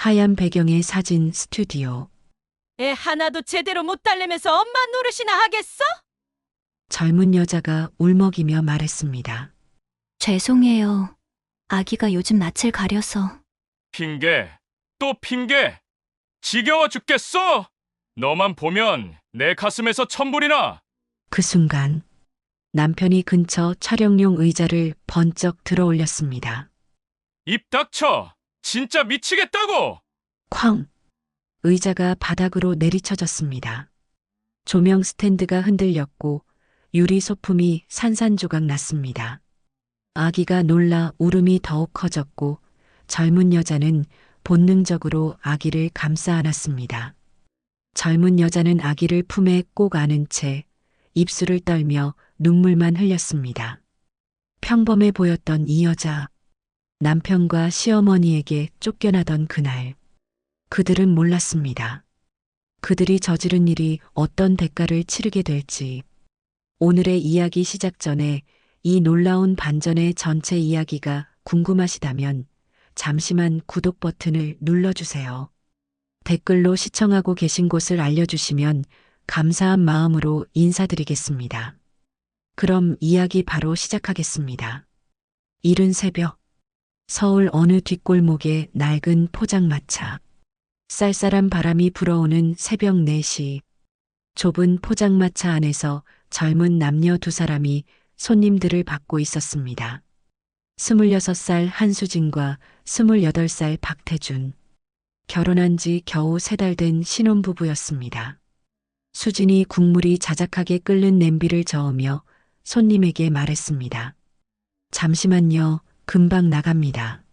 하얀 배경의 사진 스튜디오. 애 하나도 제대로 못 달래면서 엄마 노릇이나 하겠어? 젊은 여자가 울먹이며 말했습니다. 죄송해요. 아기가 요즘 낯을 가려서. 핑계, 또 핑계. 지겨워 죽겠어. 너만 보면 내 가슴에서 천불이 나. 그 순간 남편이 근처 촬영용 의자를 번쩍 들어 올렸습니다. 입 닥쳐. 진짜 미치겠다고. 쾅! 의자가 바닥으로 내리쳐졌습니다. 조명 스탠드가 흔들렸고 유리 소품이 산산조각 났습니다. 아기가 놀라 울음이 더욱 커졌고 젊은 여자는 본능적으로 아기를 감싸 안았습니다. 젊은 여자는 아기를 품에 꼭 안은 채 입술을 떨며 눈물만 흘렸습니다. 평범해 보였던 이 여자, 남편과 시어머니에게 쫓겨나던 그날, 그들은 몰랐습니다. 그들이 저지른 일이 어떤 대가를 치르게 될지. 오늘의 이야기 시작 전에 이 놀라운 반전의 전체 이야기가 궁금하시다면 잠시만 구독 버튼을 눌러주세요. 댓글로 시청하고 계신 곳을 알려주시면 감사한 마음으로 인사드리겠습니다. 그럼 이야기 바로 시작하겠습니다. 이른 새벽, 서울 어느 뒷골목의 낡은 포장마차. 쌀쌀한 바람이 불어오는 새벽 4시. 좁은 포장마차 안에서 젊은 남녀 두 사람이 손님들을 받고 있었습니다. 26살 한수진과 28살 박태준. 결혼한 지 겨우 3달 된 신혼부부였습니다. 수진이 국물이 자작하게 끓는 냄비를 저으며 손님에게 말했습니다. 잠시만요, 금방 나갑니다.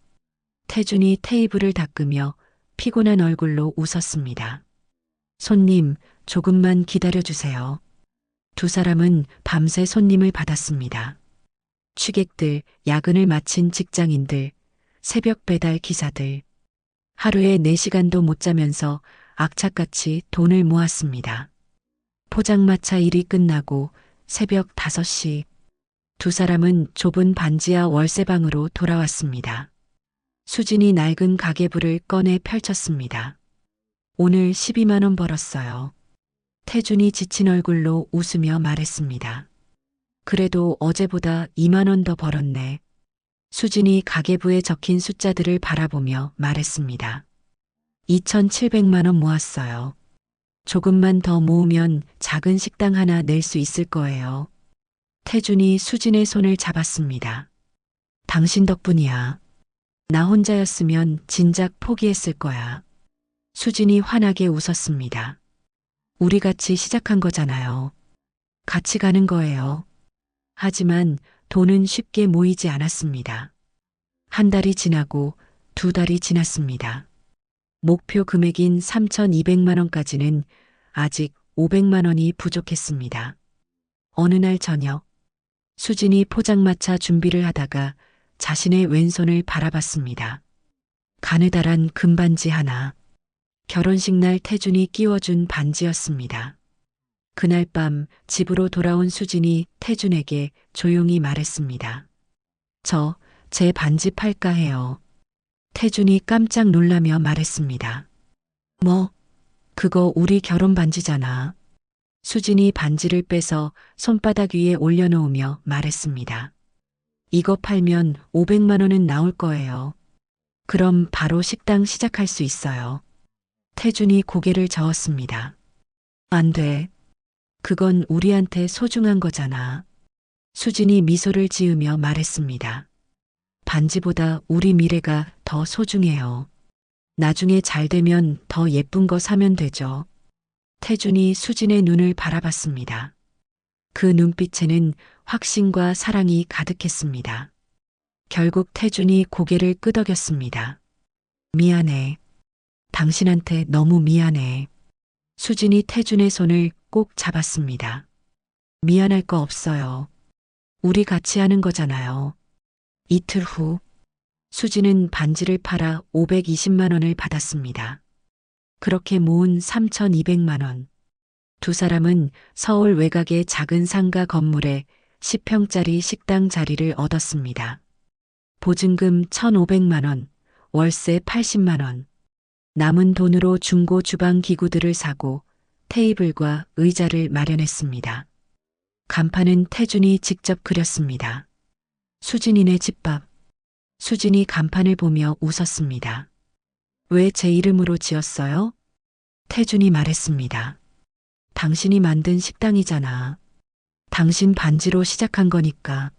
태준이 테이블을 닦으며 피곤한 얼굴로 웃었습니다. 손님, 조금만 기다려주세요. 두 사람은 밤새 손님을 받았습니다. 취객들, 야근을 마친 직장인들, 새벽 배달 기사들. 하루에 4시간도 못 자면서 악착같이 돈을 모았습니다. 포장마차 일이 끝나고 새벽 5시, 두 사람은 좁은 반지하 월세방으로 돌아왔습니다. 수진이 낡은 가계부를 꺼내 펼쳤습니다. 오늘 12만 원 벌었어요. 태준이 지친 얼굴로 웃으며 말했습니다. 그래도 어제보다 2만 원 더 벌었네. 수진이 가계부에 적힌 숫자들을 바라보며 말했습니다. 2,700만 원 모았어요. 조금만 더 모으면 작은 식당 하나 낼 수 있을 거예요. 태준이 수진의 손을 잡았습니다. 당신 덕분이야. 나 혼자였으면 진작 포기했을 거야. 수진이 환하게 웃었습니다. 우리 같이 시작한 거잖아요. 같이 가는 거예요. 하지만 돈은 쉽게 모이지 않았습니다. 한 달이 지나고 2달이 지났습니다. 목표 금액인 3,200만 원까지는 아직 500만 원이 부족했습니다. 어느 날 저녁, 수진이 포장마차 준비를 하다가 자신의 왼손을 바라봤습니다. 가느다란 금반지 하나. 결혼식 날 태준이 끼워준 반지였습니다. 그날 밤 집으로 돌아온 수진이 태준에게 조용히 말했습니다. 제 반지 팔까 해요. 태준이 깜짝 놀라며 말했습니다. 뭐? 그거 우리 결혼 반지잖아. 수진이 반지를 빼서 손바닥 위에 올려놓으며 말했습니다. 이거 팔면 500만 원은 나올 거예요. 그럼 바로 식당 시작할 수 있어요. 태준이 고개를 저었습니다. 안 돼. 그건 우리한테 소중한 거잖아. 수진이 미소를 지으며 말했습니다. 반지보다 우리 미래가 더 소중해요. 나중에 잘 되면 더 예쁜 거 사면 되죠. 태준이 수진의 눈을 바라봤습니다. 그 눈빛에는 확신과 사랑이 가득했습니다. 결국 태준이 고개를 끄덕였습니다. 미안해. 당신한테 너무 미안해. 수진이 태준의 손을 꼭 잡았습니다. 미안할 거 없어요. 우리 같이 하는 거잖아요. 이틀 후, 수진은 반지를 팔아 520만 원을 받았습니다. 그렇게 모은 3,200만 원. 두 사람은 서울 외곽의 작은 상가 건물에 10평짜리 식당 자리를 얻었습니다. 보증금 1,500만 원, 월세 80만 원. 남은 돈으로 중고 주방 기구들을 사고 테이블과 의자를 마련했습니다. 간판은 태준이 직접 그렸습니다. 수진이네 집밥. 수진이 간판을 보며 웃었습니다. 왜 제 이름으로 지었어요? 태준이 말했습니다. 당신이 만든 식당이잖아. 당신 반지로 시작한 거니까.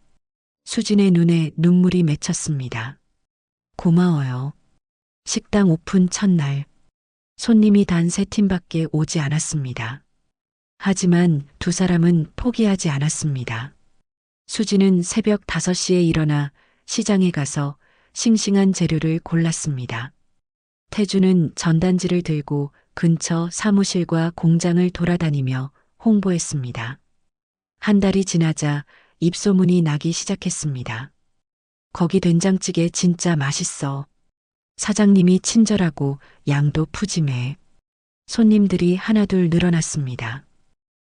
수진의 눈에 눈물이 맺혔습니다. 고마워요. 식당 오픈 첫날, 손님이 단 3팀밖에 오지 않았습니다. 하지만 두 사람은 포기하지 않았습니다. 수진은 새벽 5시에 일어나 시장에 가서 싱싱한 재료를 골랐습니다. 태준은 전단지를 들고 근처 사무실과 공장을 돌아다니며 홍보했습니다. 한 달이 지나자 입소문이 나기 시작했습니다. 거기 된장찌개 진짜 맛있어. 사장님이 친절하고 양도 푸짐해. 손님들이 하나둘 늘어났습니다.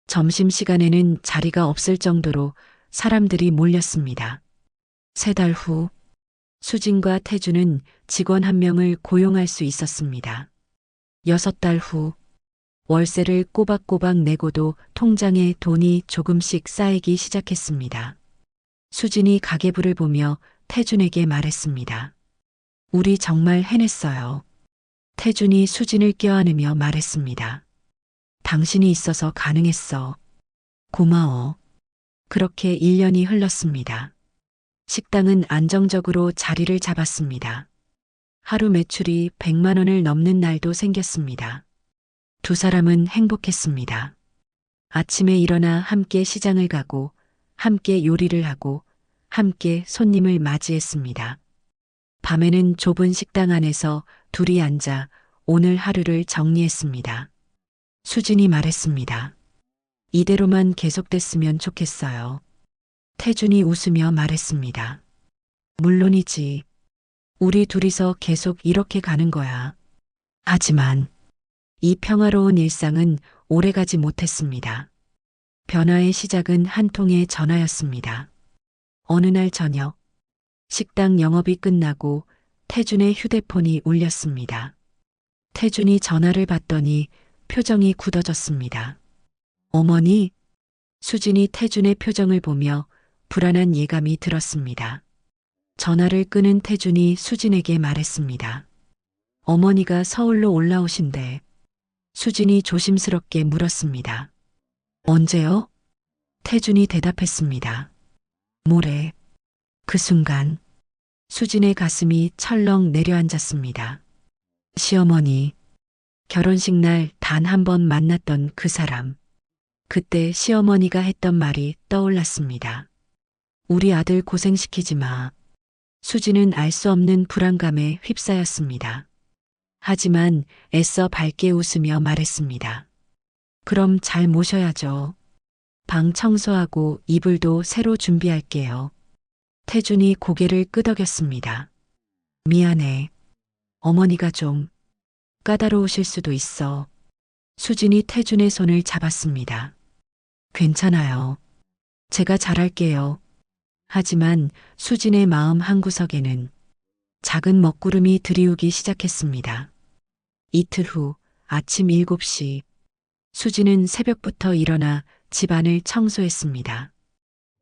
점심시간에는 자리가 없을 정도로 사람들이 몰렸습니다. 3달 후, 수진과 태준은 직원 1명을 고용할 수 있었습니다. 6달 후, 월세를 꼬박꼬박 내고도 통장에 돈이 조금씩 쌓이기 시작했습니다. 수진이 가계부를 보며 태준에게 말했습니다. 우리 정말 해냈어요. 태준이 수진을 껴안으며 말했습니다. 당신이 있어서 가능했어. 고마워. 그렇게 1년이 흘렀습니다. 식당은 안정적으로 자리를 잡았습니다. 하루 매출이 100만 원을 넘는 날도 생겼습니다. 두 사람은 행복했습니다. 아침에 일어나 함께 시장을 가고 함께 요리를 하고 함께 손님을 맞이했습니다. 밤에는 좁은 식당 안에서 둘이 앉아 오늘 하루를 정리했습니다. 수진이 말했습니다. 이대로만 계속됐으면 좋겠어요. 태준이 웃으며 말했습니다. 물론이지. 우리 둘이서 계속 이렇게 가는 거야. 하지만 이 평화로운 일상은 오래가지 못했습니다. 변화의 시작은 한 통의 전화였습니다. 어느 날 저녁, 식당 영업이 끝나고 태준의 휴대폰이 울렸습니다. 태준이 전화를 받더니 표정이 굳어졌습니다. 어머니? 수진이 태준의 표정을 보며 불안한 예감이 들었습니다. 전화를 끊은 태준이 수진에게 말했습니다. 어머니가 서울로 올라오신대. 수진이 조심스럽게 물었습니다. 언제요? 태준이 대답했습니다. 모레. 그 순간 수진의 가슴이 철렁 내려앉았습니다. 시어머니, 결혼식 날 단 한 번 만났던 그 사람. 그때 시어머니가 했던 말이 떠올랐습니다. 우리 아들 고생시키지 마. 수진은 알 수 없는 불안감에 휩싸였습니다. 하지만 애써 밝게 웃으며 말했습니다. 그럼 잘 모셔야죠. 방 청소하고 이불도 새로 준비할게요. 태준이 고개를 끄덕였습니다. 미안해. 어머니가 좀 까다로우실 수도 있어. 수진이 태준의 손을 잡았습니다. 괜찮아요. 제가 잘할게요. 하지만 수진의 마음 한구석에는 작은 먹구름이 들이우기 시작했습니다. 이틀 후 아침 7시, 수진은 새벽부터 일어나 집안을 청소했습니다.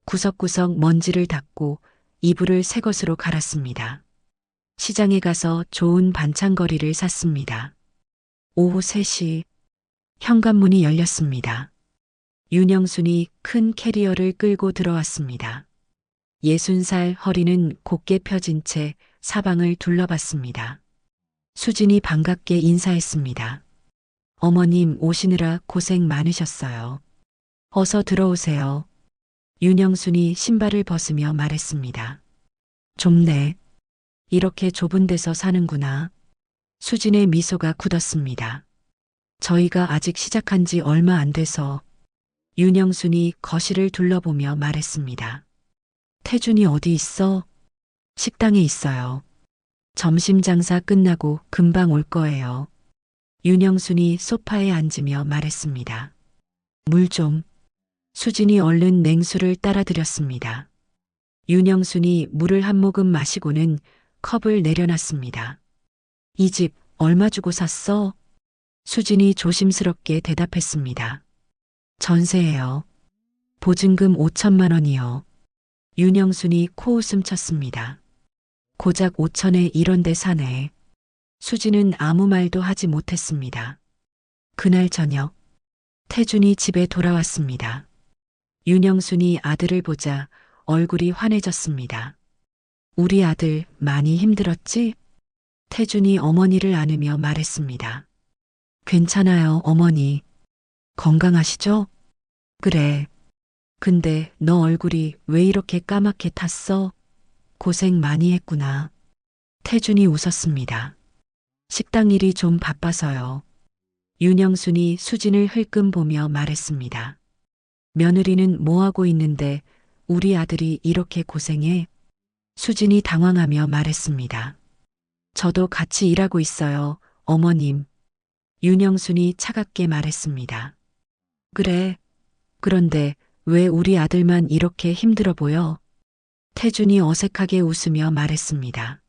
구석구석 먼지를 닦고 이불을 새 것으로 갈았습니다. 시장에 가서 좋은 반찬거리를 샀습니다. 오후 3시, 현관문이 열렸습니다. 윤영순이 큰 캐리어를 끌고 들어왔습니다. 60살 허리는 곧게 펴진 채 사방을 둘러봤습니다. 수진이 반갑게 인사했습니다. 어머님 오시느라 고생 많으셨어요. 어서 들어오세요. 윤영순이 신발을 벗으며 말했습니다. 좁네. 이렇게 좁은 데서 사는구나. 수진의 미소가 굳었습니다. 저희가 아직 시작한 지 얼마 안 돼서. 윤영순이 거실을 둘러보며 말했습니다. 태준이 어디 있어? 식당에 있어요. 점심 장사 끝나고 금방 올 거예요. 윤영순이 소파에 앉으며 말했습니다. 물 좀. 수진이 얼른 냉수를 따라드렸습니다. 윤영순이 물을 한 모금 마시고는 컵을 내려놨습니다. 이 집 얼마 주고 샀어? 수진이 조심스럽게 대답했습니다. 전세예요. 보증금 5천만 원이요. 윤영순이 코웃음 쳤습니다. 고작 5천에 이런 데 사네. 수진은 아무 말도 하지 못했습니다. 그날 저녁, 태준이 집에 돌아왔습니다. 윤영순이 아들을 보자 얼굴이 환해졌습니다. 우리 아들 많이 힘들었지? 태준이 어머니를 안으며 말했습니다. 괜찮아요, 어머니. 건강하시죠? 그래. 근데 너 얼굴이 왜 이렇게 까맣게 탔어? 고생 많이 했구나. 태준이 웃었습니다. 식당 일이 좀 바빠서요. 윤영순이 수진을 흘끔 보며 말했습니다. 며느리는 뭐하고 있는데 우리 아들이 이렇게 고생해? 수진이 당황하며 말했습니다. 저도 같이 일하고 있어요, 어머님. 윤영순이 차갑게 말했습니다. 그래. 그런데 왜 우리 아들만 이렇게 힘들어 보여? 태준이 어색하게 웃으며 말했습니다.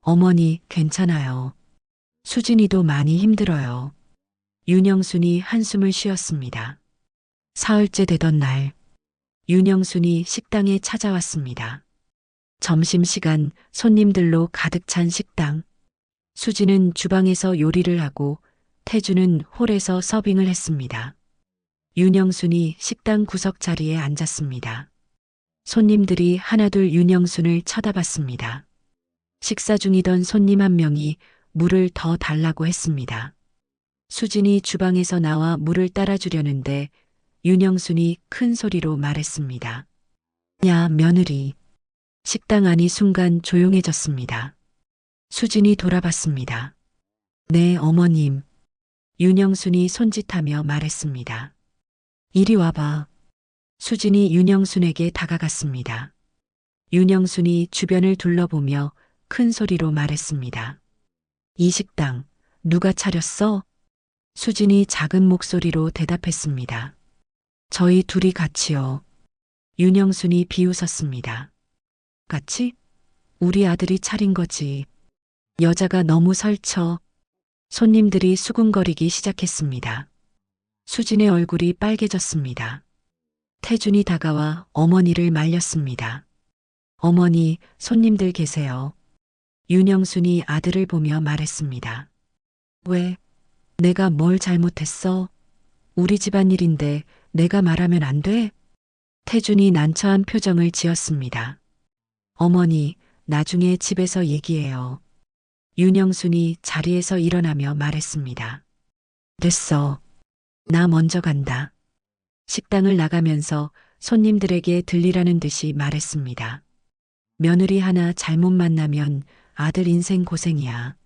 어머니, 괜찮아요. 수진이도 많이 힘들어요. 윤영순이 한숨을 쉬었습니다. 사흘째 되던 날, 윤영순이 식당에 찾아왔습니다. 점심시간 손님들로 가득 찬 식당. 수진은 주방에서 요리를 하고 태준은 홀에서 서빙을 했습니다. 윤영순이 식당 구석 자리에 앉았습니다. 손님들이 하나둘 윤영순을 쳐다봤습니다. 식사 중이던 손님 한 명이 물을 더 달라고 했습니다. 수진이 주방에서 나와 물을 따라주려는데 윤영순이 큰 소리로 말했습니다. 야, 며느리. 식당 안이 순간 조용해졌습니다. 수진이 돌아봤습니다. 네, 어머님. 윤영순이 손짓하며 말했습니다. 이리 와봐. 수진이 윤영순에게 다가갔습니다. 윤영순이 주변을 둘러보며 큰 소리로 말했습니다. 이 식당 누가 차렸어? 수진이 작은 목소리로 대답했습니다. 저희 둘이 같이요. 윤영순이 비웃었습니다. 같이? 우리 아들이 차린 거지. 여자가 너무 설쳐. 손님들이 수군거리기 시작했습니다. 수진의 얼굴이 빨개졌습니다. 태준이 다가와 어머니를 말렸습니다. 어머니, 손님들 계세요. 윤영순이 아들을 보며 말했습니다. 왜? 내가 뭘 잘못했어? 우리 집안일인데 내가 말하면 안 돼? 태준이 난처한 표정을 지었습니다. 어머니, 나중에 집에서 얘기해요. 윤영순이 자리에서 일어나며 말했습니다. 됐어. 나 먼저 간다. 식당을 나가면서 손님들에게 들리라는 듯이 말했습니다. 며느리 하나 잘못 만나면 아들 인생 고생이야.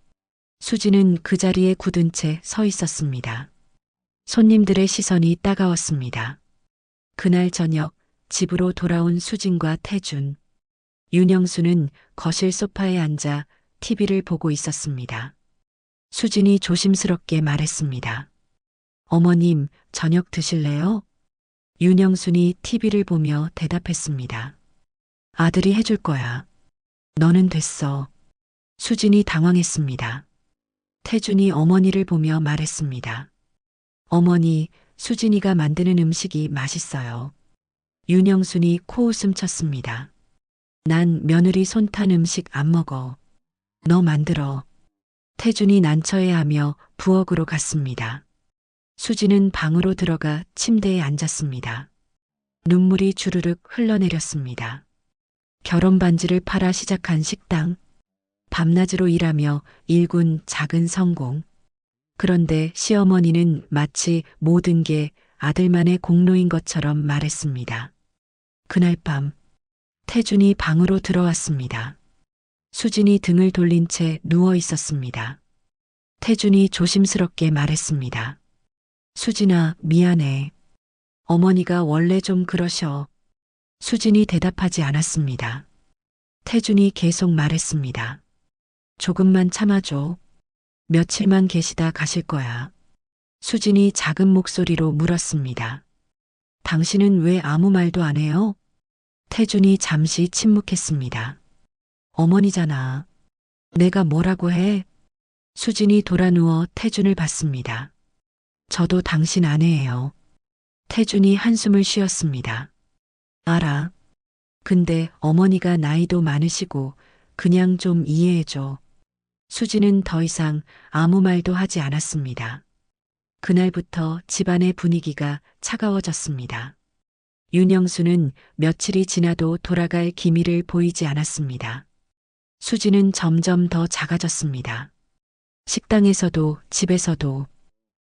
수지는 그 자리에 굳은 채 서 있었습니다. 손님들의 시선이 따가웠습니다. 그날 저녁 집으로 돌아온 수진과 태준. 윤영수는 거실 소파에 앉아 TV를 보고 있었습니다. 수진이 조심스럽게 말했습니다. 어머님, 저녁 드실래요? 윤영순이 TV를 보며 대답했습니다. 아들이 해줄 거야. 너는 됐어. 수진이 당황했습니다. 태준이 어머니를 보며 말했습니다. 어머니, 수진이가 만드는 음식이 맛있어요. 윤영순이 코웃음 쳤습니다. 난 며느리 손 탄 음식 안 먹어. 너 만들어. 태준이 난처해하며 부엌으로 갔습니다. 수진은 방으로 들어가 침대에 앉았습니다. 눈물이 주르륵 흘러내렸습니다. 결혼 반지를 팔아 시작한 식당. 밤낮으로 일하며 일군 작은 성공. 그런데 시어머니는 마치 모든 게 아들만의 공로인 것처럼 말했습니다. 그날 밤 태준이 방으로 들어왔습니다. 수진이 등을 돌린 채 누워 있었습니다. 태준이 조심스럽게 말했습니다. 수진아, 미안해. 어머니가 원래 좀 그러셔. 수진이 대답하지 않았습니다. 태준이 계속 말했습니다. 조금만 참아줘. 며칠만 계시다 가실 거야. 수진이 작은 목소리로 물었습니다. 당신은 왜 아무 말도 안 해요? 태준이 잠시 침묵했습니다. 어머니잖아. 내가 뭐라고 해? 수진이 돌아 누워 태준을 봤습니다. 저도 당신 아내예요. 태준이 한숨을 쉬었습니다. 알아. 근데 어머니가 나이도 많으시고 그냥 좀 이해해줘. 수진은 더 이상 아무 말도 하지 않았습니다. 그날부터 집안의 분위기가 차가워졌습니다. 윤영수는 며칠이 지나도 돌아갈 기미를 보이지 않았습니다. 수진은 점점 더 작아졌습니다. 식당에서도 집에서도.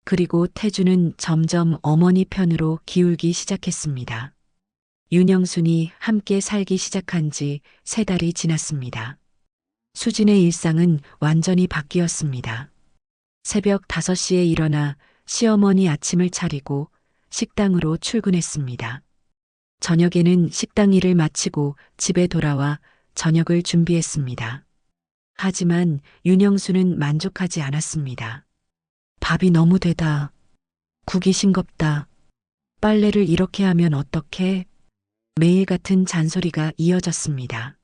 그리고 태주는 점점 어머니 편으로 기울기 시작했습니다. 윤영순이 함께 살기 시작한 지 3달이 지났습니다. 수진의 일상은 완전히 바뀌었습니다. 새벽 5시에 일어나 시어머니 아침을 차리고 식당으로 출근했습니다. 저녁에는 식당 일을 마치고 집에 돌아와 저녁을 준비했습니다. 하지만 윤영수는 만족하지 않았습니다. 밥이 너무 되다. 국이 싱겁다. 빨래를 이렇게 하면 어떡해? 매일 같은 잔소리가 이어졌습니다.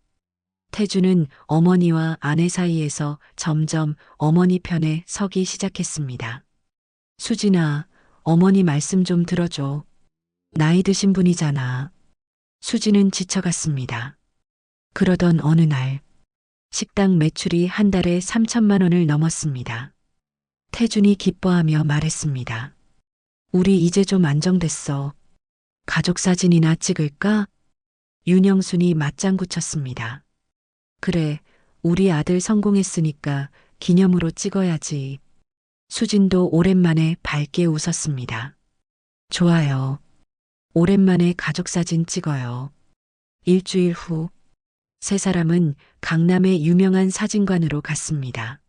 태주는 어머니와 아내 사이에서 점점 어머니 편에 서기 시작했습니다. 수진아, 어머니 말씀 좀 들어줘. 나이 드신 분이잖아. 수진은 지쳐갔습니다. 그러던 어느 날, 식당 매출이 한 달에 3천만 원을 넘었습니다. 태준이 기뻐하며 말했습니다. 우리 이제 좀 안정됐어. 가족 사진이나 찍을까? 윤영순이 맞장구 쳤습니다. 그래, 우리 아들 성공했으니까 기념으로 찍어야지. 수진도 오랜만에 밝게 웃었습니다. 좋아요. 오랜만에 가족 사진 찍어요. 일주일 후, 3사람은 강남의 유명한 사진관으로 갔습니다.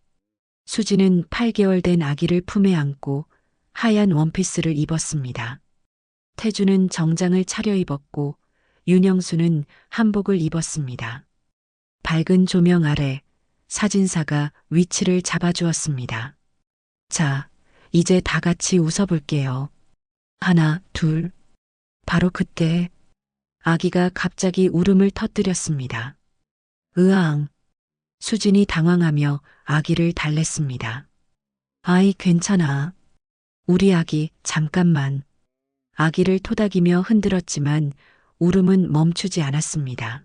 수진은 8개월 된 아기를 품에 안고 하얀 원피스를 입었습니다. 태주는 정장을 차려입었고 윤영수는 한복을 입었습니다. 밝은 조명 아래 사진사가 위치를 잡아주었습니다. 자, 이제 다 같이 웃어볼게요. 하나, 둘. 바로 그때 아기가 갑자기 울음을 터뜨렸습니다. 으앙. 수진이 당황하며 아기를 달랬습니다. 아이 괜찮아. 우리 아기 잠깐만. 아기를 토닥이며 흔들었지만 울음은 멈추지 않았습니다.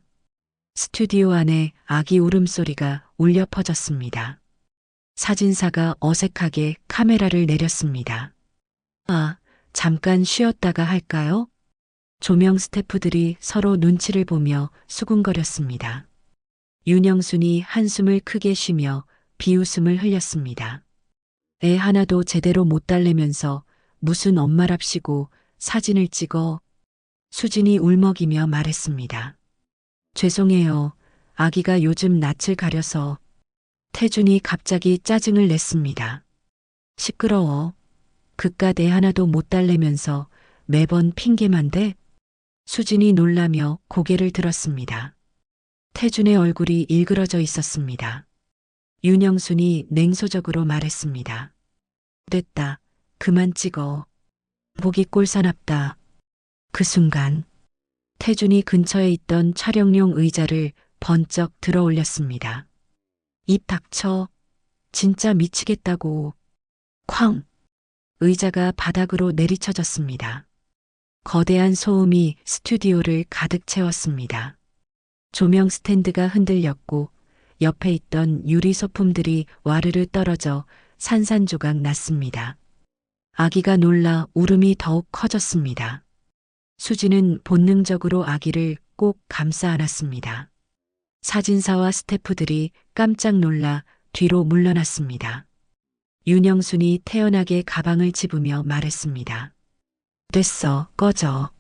스튜디오 안에 아기 울음소리가 울려 퍼졌습니다. 사진사가 어색하게 카메라를 내렸습니다. 아, 잠깐 쉬었다가 할까요? 조명 스태프들이 서로 눈치를 보며 수군거렸습니다. 윤영순이 한숨을 크게 쉬며 비웃음을 흘렸습니다. 애 하나도 제대로 못 달래면서 무슨 엄마랍시고 사진을 찍어. 수진이 울먹이며 말했습니다. 죄송해요. 아기가 요즘 낯을 가려서. 태준이 갑자기 짜증을 냈습니다. 시끄러워. 그깟 애 하나도 못 달래면서 매번 핑계만 대? 수진이 놀라며 고개를 들었습니다. 태준의 얼굴이 일그러져 있었습니다. 윤영순이 냉소적으로 말했습니다. 됐다. 그만 찍어. 보기 꼴사납다. 그 순간 태준이 근처에 있던 촬영용 의자를 번쩍 들어 올렸습니다. 입 닥쳐. 진짜 미치겠다고. 쾅! 의자가 바닥으로 내리쳐졌습니다. 거대한 소음이 스튜디오를 가득 채웠습니다. 조명 스탠드가 흔들렸고 옆에 있던 유리 소품들이 와르르 떨어져 산산조각 났습니다. 아기가 놀라 울음이 더욱 커졌습니다. 수지는 본능적으로 아기를 꼭 감싸 안았습니다. 사진사와 스태프들이 깜짝 놀라 뒤로 물러났습니다. 윤영순이 태연하게 가방을 집으며 말했습니다. 됐어, 꺼져.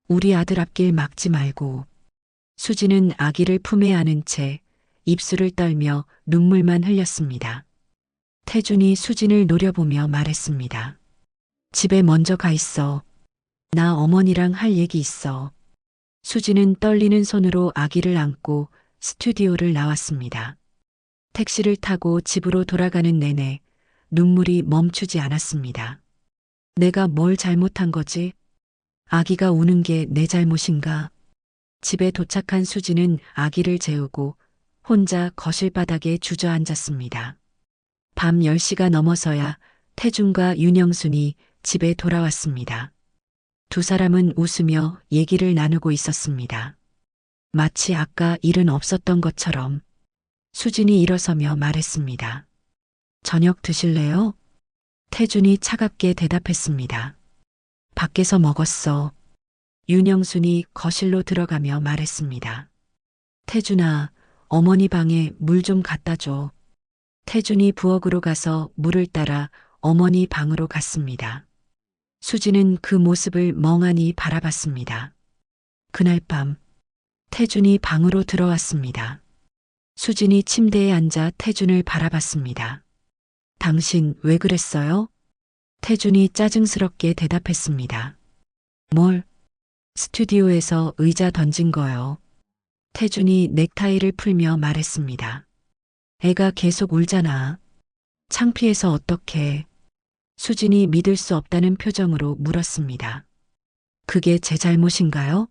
우리 아들 앞길 막지 말고. 수지는 아기를 품에 안은 채 입술을 떨며 눈물만 흘렸습니다. 태준이 수진을 노려보며 말했습니다. 집에 먼저 가 있어. 나 어머니랑 할 얘기 있어. 수지는 떨리는 손으로 아기를 안고 스튜디오를 나왔습니다. 택시를 타고 집으로 돌아가는 내내 눈물이 멈추지 않았습니다. 내가 뭘 잘못한 거지? 아기가 우는 게 내 잘못인가? 집에 도착한 수지는 아기를 재우고 혼자 거실 바닥에 주저앉았습니다. 밤 10시가 넘어서야 태준과 윤영순이 집에 돌아왔습니다. 두 사람은 웃으며 얘기를 나누고 있었습니다. 마치 아까 일은 없었던 것처럼 수진이 일어서며 말했습니다. 저녁 드실래요? 태준이 차갑게 대답했습니다. 밖에서 먹었어. 윤영순이 거실로 들어가며 말했습니다. 태준아, 어머니 방에 물 좀 갖다 줘. 태준이 부엌으로 가서 물을 따라 어머니 방으로 갔습니다. 수지는 그 모습을 멍하니 바라봤습니다. 그날 밤 태준이 방으로 들어왔습니다. 수진이 침대에 앉아 태준을 바라봤습니다. 당신 왜 그랬어요? 태준이 짜증스럽게 대답했습니다. 뭘? 스튜디오에서 의자 던진 거요. 태준이 넥타이를 풀며 말했습니다. 애가 계속 울잖아. 창피해서 어떡해. 수진이 믿을 수 없다는 표정으로 물었습니다. 그게 제 잘못인가요?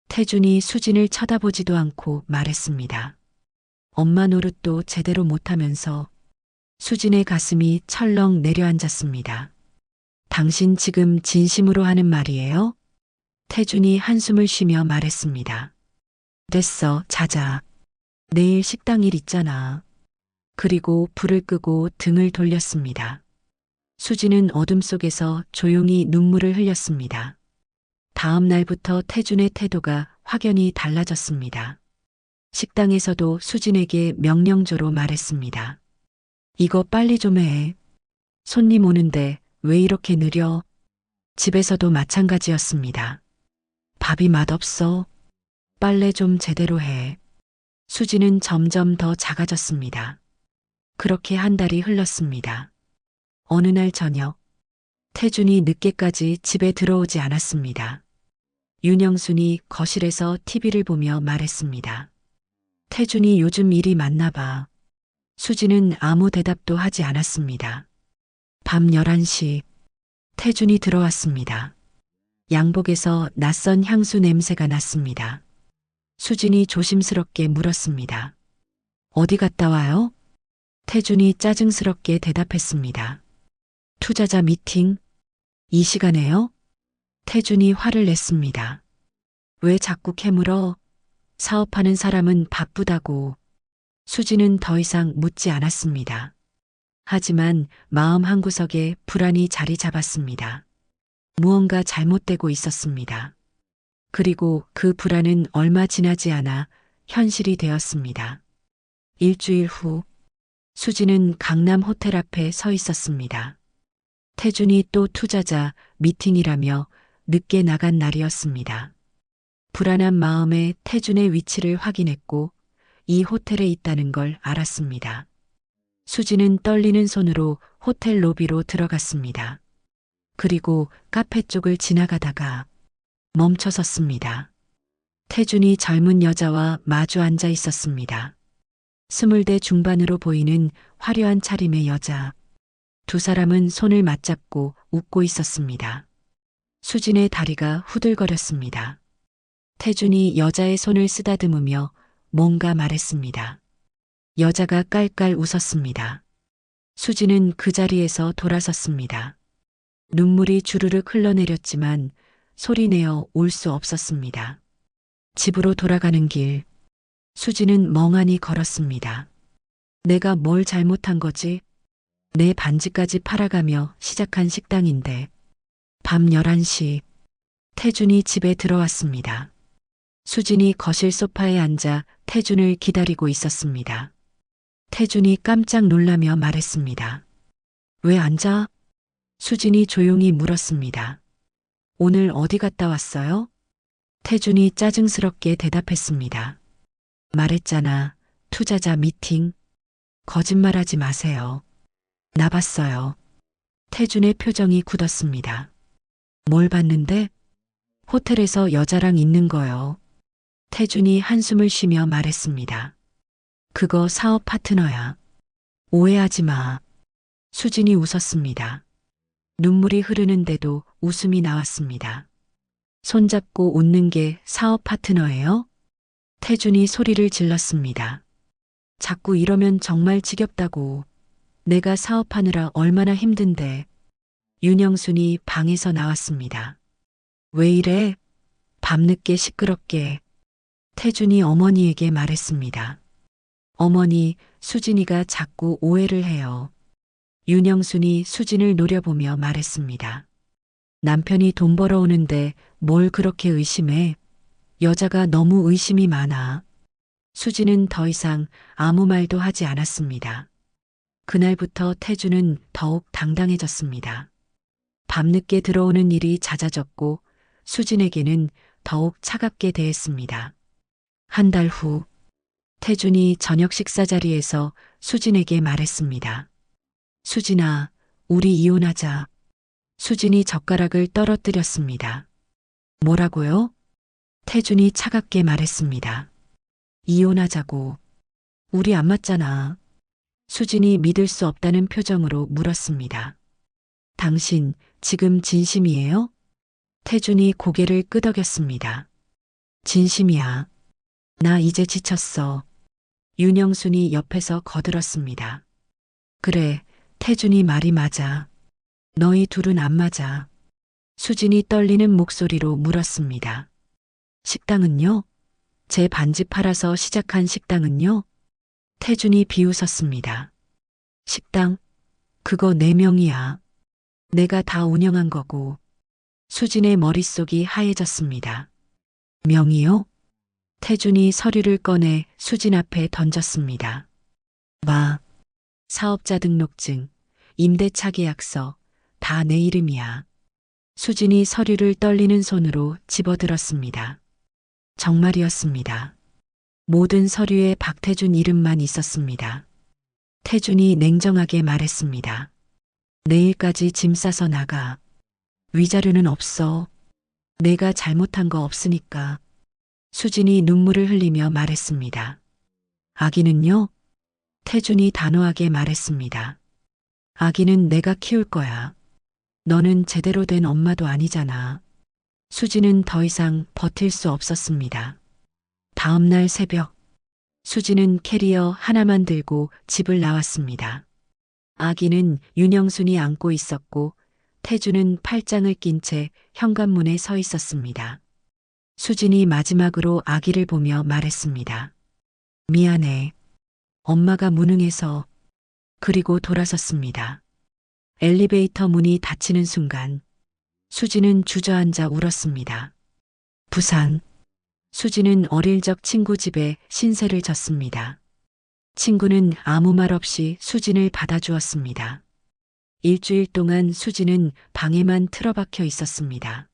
태준이 수진을 쳐다보지도 않고 말했습니다. 엄마 노릇도 제대로 못하면서. 수진의 가슴이 철렁 내려앉았습니다. 당신 지금 진심으로 하는 말이에요? 태준이 한숨을 쉬며 말했습니다. 됐어, 자자. 내일 식당 일 있잖아. 그리고 불을 끄고 등을 돌렸습니다. 수지는 어둠 속에서 조용히 눈물을 흘렸습니다. 다음 날부터 태준의 태도가 확연히 달라졌습니다. 식당에서도 수진에게 명령조로 말했습니다. 이거 빨리 좀 해. 손님 오는데 왜 이렇게 느려? 집에서도 마찬가지였습니다. 밥이 맛없어. 빨래 좀 제대로 해. 수지는 점점 더 작아졌습니다. 그렇게 한 달이 흘렀습니다. 어느 날 저녁, 태준이 늦게까지 집에 들어오지 않았습니다. 윤영순이 거실에서 TV를 보며 말했습니다. 태준이 요즘 일이 많나 봐. 수지는 아무 대답도 하지 않았습니다. 밤 11시, 태준이 들어왔습니다. 양복에서 낯선 향수 냄새가 났습니다. 수진이 조심스럽게 물었습니다. 어디 갔다 와요? 태준이 짜증스럽게 대답했습니다. 투자자 미팅? 이 시간에요? 태준이 화를 냈습니다. 왜 자꾸 캐물어? 사업하는 사람은 바쁘다고. 수지는 더 이상 묻지 않았습니다. 하지만 마음 한구석에 불안이 자리 잡았습니다. 무언가 잘못되고 있었습니다. 그리고 그 불안은 얼마 지나지 않아 현실이 되었습니다. 일주일 후, 수지는 강남 호텔 앞에 서 있었습니다. 태준이 또 투자자 미팅이라며 늦게 나간 날이었습니다. 불안한 마음에 태준의 위치를 확인했고 이 호텔에 있다는 걸 알았습니다. 수지는 떨리는 손으로 호텔 로비로 들어갔습니다. 그리고 카페 쪽을 지나가다가 멈춰 섰습니다. 태준이 젊은 여자와 마주 앉아 있었습니다. 20대 중반으로 보이는 화려한 차림의 여자. 두 사람은 손을 맞잡고 웃고 있었습니다. 수진의 다리가 후들거렸습니다. 태준이 여자의 손을 쓰다듬으며 뭔가 말했습니다. 여자가 깔깔 웃었습니다. 수진은 그 자리에서 돌아섰습니다. 눈물이 주르륵 흘러내렸지만 소리내어 울 수 없었습니다. 집으로 돌아가는 길, 수진은 멍하니 걸었습니다. 내가 뭘 잘못한 거지? 내 반지까지 팔아가며 시작한 식당인데. 밤 11시, 태준이 집에 들어왔습니다. 수진이 거실 소파에 앉아 태준을 기다리고 있었습니다. 태준이 깜짝 놀라며 말했습니다. 왜 앉아? 수진이 조용히 물었습니다. 오늘 어디 갔다 왔어요? 태준이 짜증스럽게 대답했습니다. 말했잖아, 투자자 미팅. 거짓말하지 마세요. 나봤어요. 태준의 표정이 굳었습니다. 뭘 봤는데? 호텔에서 여자랑 있는 거요. 태준이 한숨을 쉬며 말했습니다. 그거 사업 파트너야. 오해하지 마. 수진이 웃었습니다. 눈물이 흐르는데도 웃음이 나왔습니다. 손잡고 웃는 게 사업 파트너예요? 태준이 소리를 질렀습니다. 자꾸 이러면 정말 지겹다고. 내가 사업하느라 얼마나 힘든데. 윤영순이 방에서 나왔습니다. 왜 이래? 밤늦게 시끄럽게. 태준이 어머니에게 말했습니다. 어머니, 수진이가 자꾸 오해를 해요. 윤영순이 수진을 노려보며 말했습니다. 남편이 돈 벌어오는데 뭘 그렇게 의심해? 여자가 너무 의심이 많아. 수진은 더 이상 아무 말도 하지 않았습니다. 그날부터 태준은 더욱 당당해졌습니다. 밤늦게 들어오는 일이 잦아졌고 수진에게는 더욱 차갑게 대했습니다. 한 달 후, 태준이 저녁 식사 자리에서 수진에게 말했습니다. 수진아, 우리 이혼하자. 수진이 젓가락을 떨어뜨렸습니다. 뭐라고요? 태준이 차갑게 말했습니다. 이혼하자고. 우리 안 맞잖아. 수진이 믿을 수 없다는 표정으로 물었습니다. 당신 지금 진심이에요? 태준이 고개를 끄덕였습니다. 진심이야. 나 이제 지쳤어. 윤영순이 옆에서 거들었습니다. 그래, 태준이 말이 맞아. 너희 둘은 안 맞아. 수진이 떨리는 목소리로 물었습니다. 식당은요? 제 반지 팔아서 시작한 식당은요? 태준이 비웃었습니다. 식당? 그거 내 명이야. 내가 다 운영한 거고. 수진의 머릿속이 하얘졌습니다. 명이요? 태준이 서류를 꺼내 수진 앞에 던졌습니다. 봐. 사업자 등록증, 임대차 계약서, 다 내 이름이야. 수진이 서류를 떨리는 손으로 집어들었습니다. 정말이었습니다. 모든 서류에 박태준 이름만 있었습니다. 태준이 냉정하게 말했습니다. 내일까지 짐 싸서 나가. 위자료는 없어. 내가 잘못한 거 없으니까. 수진이 눈물을 흘리며 말했습니다. 아기는요? 태준이 단호하게 말했습니다. 아기는 내가 키울 거야. 너는 제대로 된 엄마도 아니잖아. 수진은 더 이상 버틸 수 없었습니다. 다음 날 새벽, 수진은 캐리어 하나만 들고 집을 나왔습니다. 아기는 윤영순이 안고 있었고 태준은 팔짱을 낀 채 현관문에 서 있었습니다. 수진이 마지막으로 아기를 보며 말했습니다. 미안해. 엄마가 무능해서. 그리고 돌아섰습니다. 엘리베이터 문이 닫히는 순간 수진은 주저앉아 울었습니다. 부산. 수진은 어릴 적 친구 집에 신세를 졌습니다. 친구는 아무 말 없이 수진을 받아주었습니다. 일주일 동안 수진은 방에만 틀어박혀 있었습니다.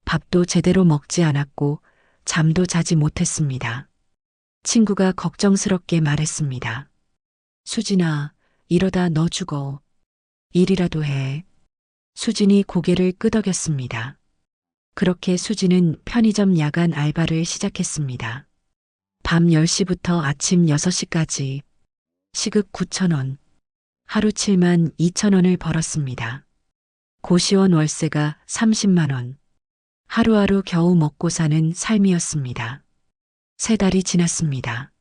밥도 제대로 먹지 않았고 잠도 자지 못했습니다. 친구가 걱정스럽게 말했습니다. 수진아, 이러다 너 죽어. 일이라도 해. 수진이 고개를 끄덕였습니다. 그렇게 수진은 편의점 야간 알바를 시작했습니다. 밤 10시부터 아침 6시까지 시급 9,000원, 하루 7만 2천원을 벌었습니다. 고시원 월세가 30만 원. 하루하루 겨우 먹고 사는 삶이었습니다. 3달이 지났습니다.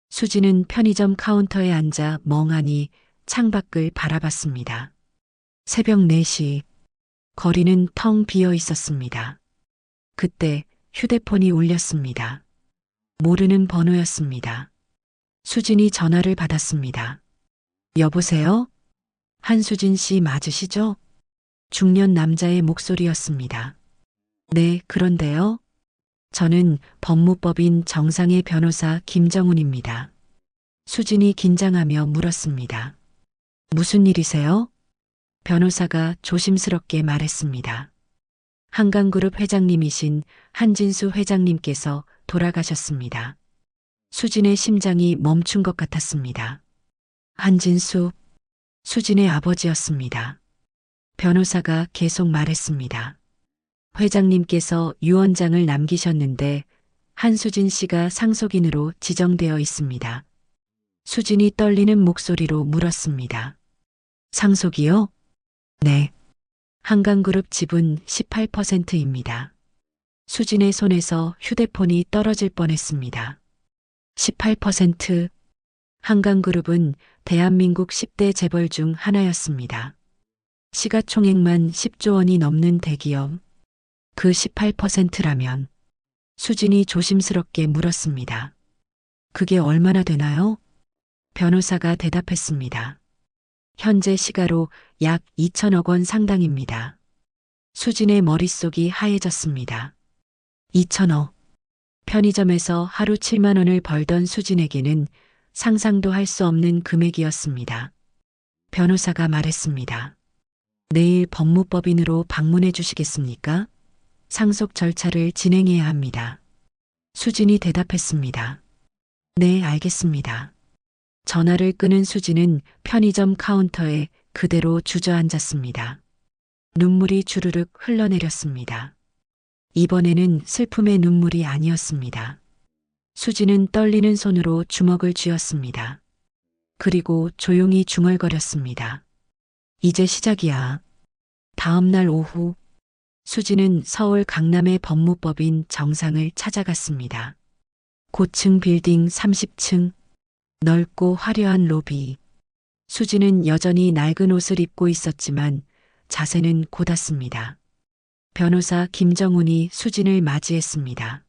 수진은 편의점 카운터에 앉아 멍하니 창밖을 바라봤습니다. 새벽 4시, 거리는 텅 비어 있었습니다. 그때 휴대폰이 울렸습니다. 모르는 번호였습니다. 수진이 전화를 받았습니다. 여보세요? 한수진 씨 맞으시죠? 중년 남자의 목소리였습니다. 네, 그런데요. 저는 법무법인 정상의 변호사 김정훈입니다. 수진이 긴장하며 물었습니다. 무슨 일이세요? 변호사가 조심스럽게 말했습니다. 한강그룹 회장님이신 한진수 회장님께서 돌아가셨습니다. 수진의 심장이 멈춘 것 같았습니다. 한진수, 수진의 아버지였습니다. 변호사가 계속 말했습니다. 회장님께서 유언장을 남기셨는데 한수진 씨가 상속인으로 지정되어 있습니다. 수진이 떨리는 목소리로 물었습니다. 상속이요? 네. 한강그룹 지분 18%입니다. 수진의 손에서 휴대폰이 떨어질 뻔했습니다. 18%. 한강그룹은 대한민국 10대 재벌 중 하나였습니다. 시가총액만 10조 원이 넘는 대기업, 그 18%라면 수진이 조심스럽게 물었습니다. 그게 얼마나 되나요? 변호사가 대답했습니다. 현재 시가로 약 2천억 원 상당입니다. 수진의 머릿속이 하얘졌습니다. 2천억. 편의점에서 하루 7만 원을 벌던 수진에게는 상상도 할 수 없는 금액이었습니다. 변호사가 말했습니다. 내일 법무법인으로 방문해 주시겠습니까? 상속 절차를 진행해야 합니다. 수진이 대답했습니다. 네, 알겠습니다. 전화를 끊은 수진은 편의점 카운터에 그대로 주저앉았습니다. 눈물이 주르륵 흘러내렸습니다. 이번에는 슬픔의 눈물이 아니었습니다. 수진은 떨리는 손으로 주먹을 쥐었습니다. 그리고 조용히 중얼거렸습니다. 이제 시작이야. 다음 날 오후, 수진은 서울 강남의 법무법인 정상을 찾아갔습니다. 고층 빌딩 30층, 넓고 화려한 로비. 수진은 여전히 낡은 옷을 입고 있었지만 자세는 곧았습니다. 변호사 김정훈이 수진을 맞이했습니다.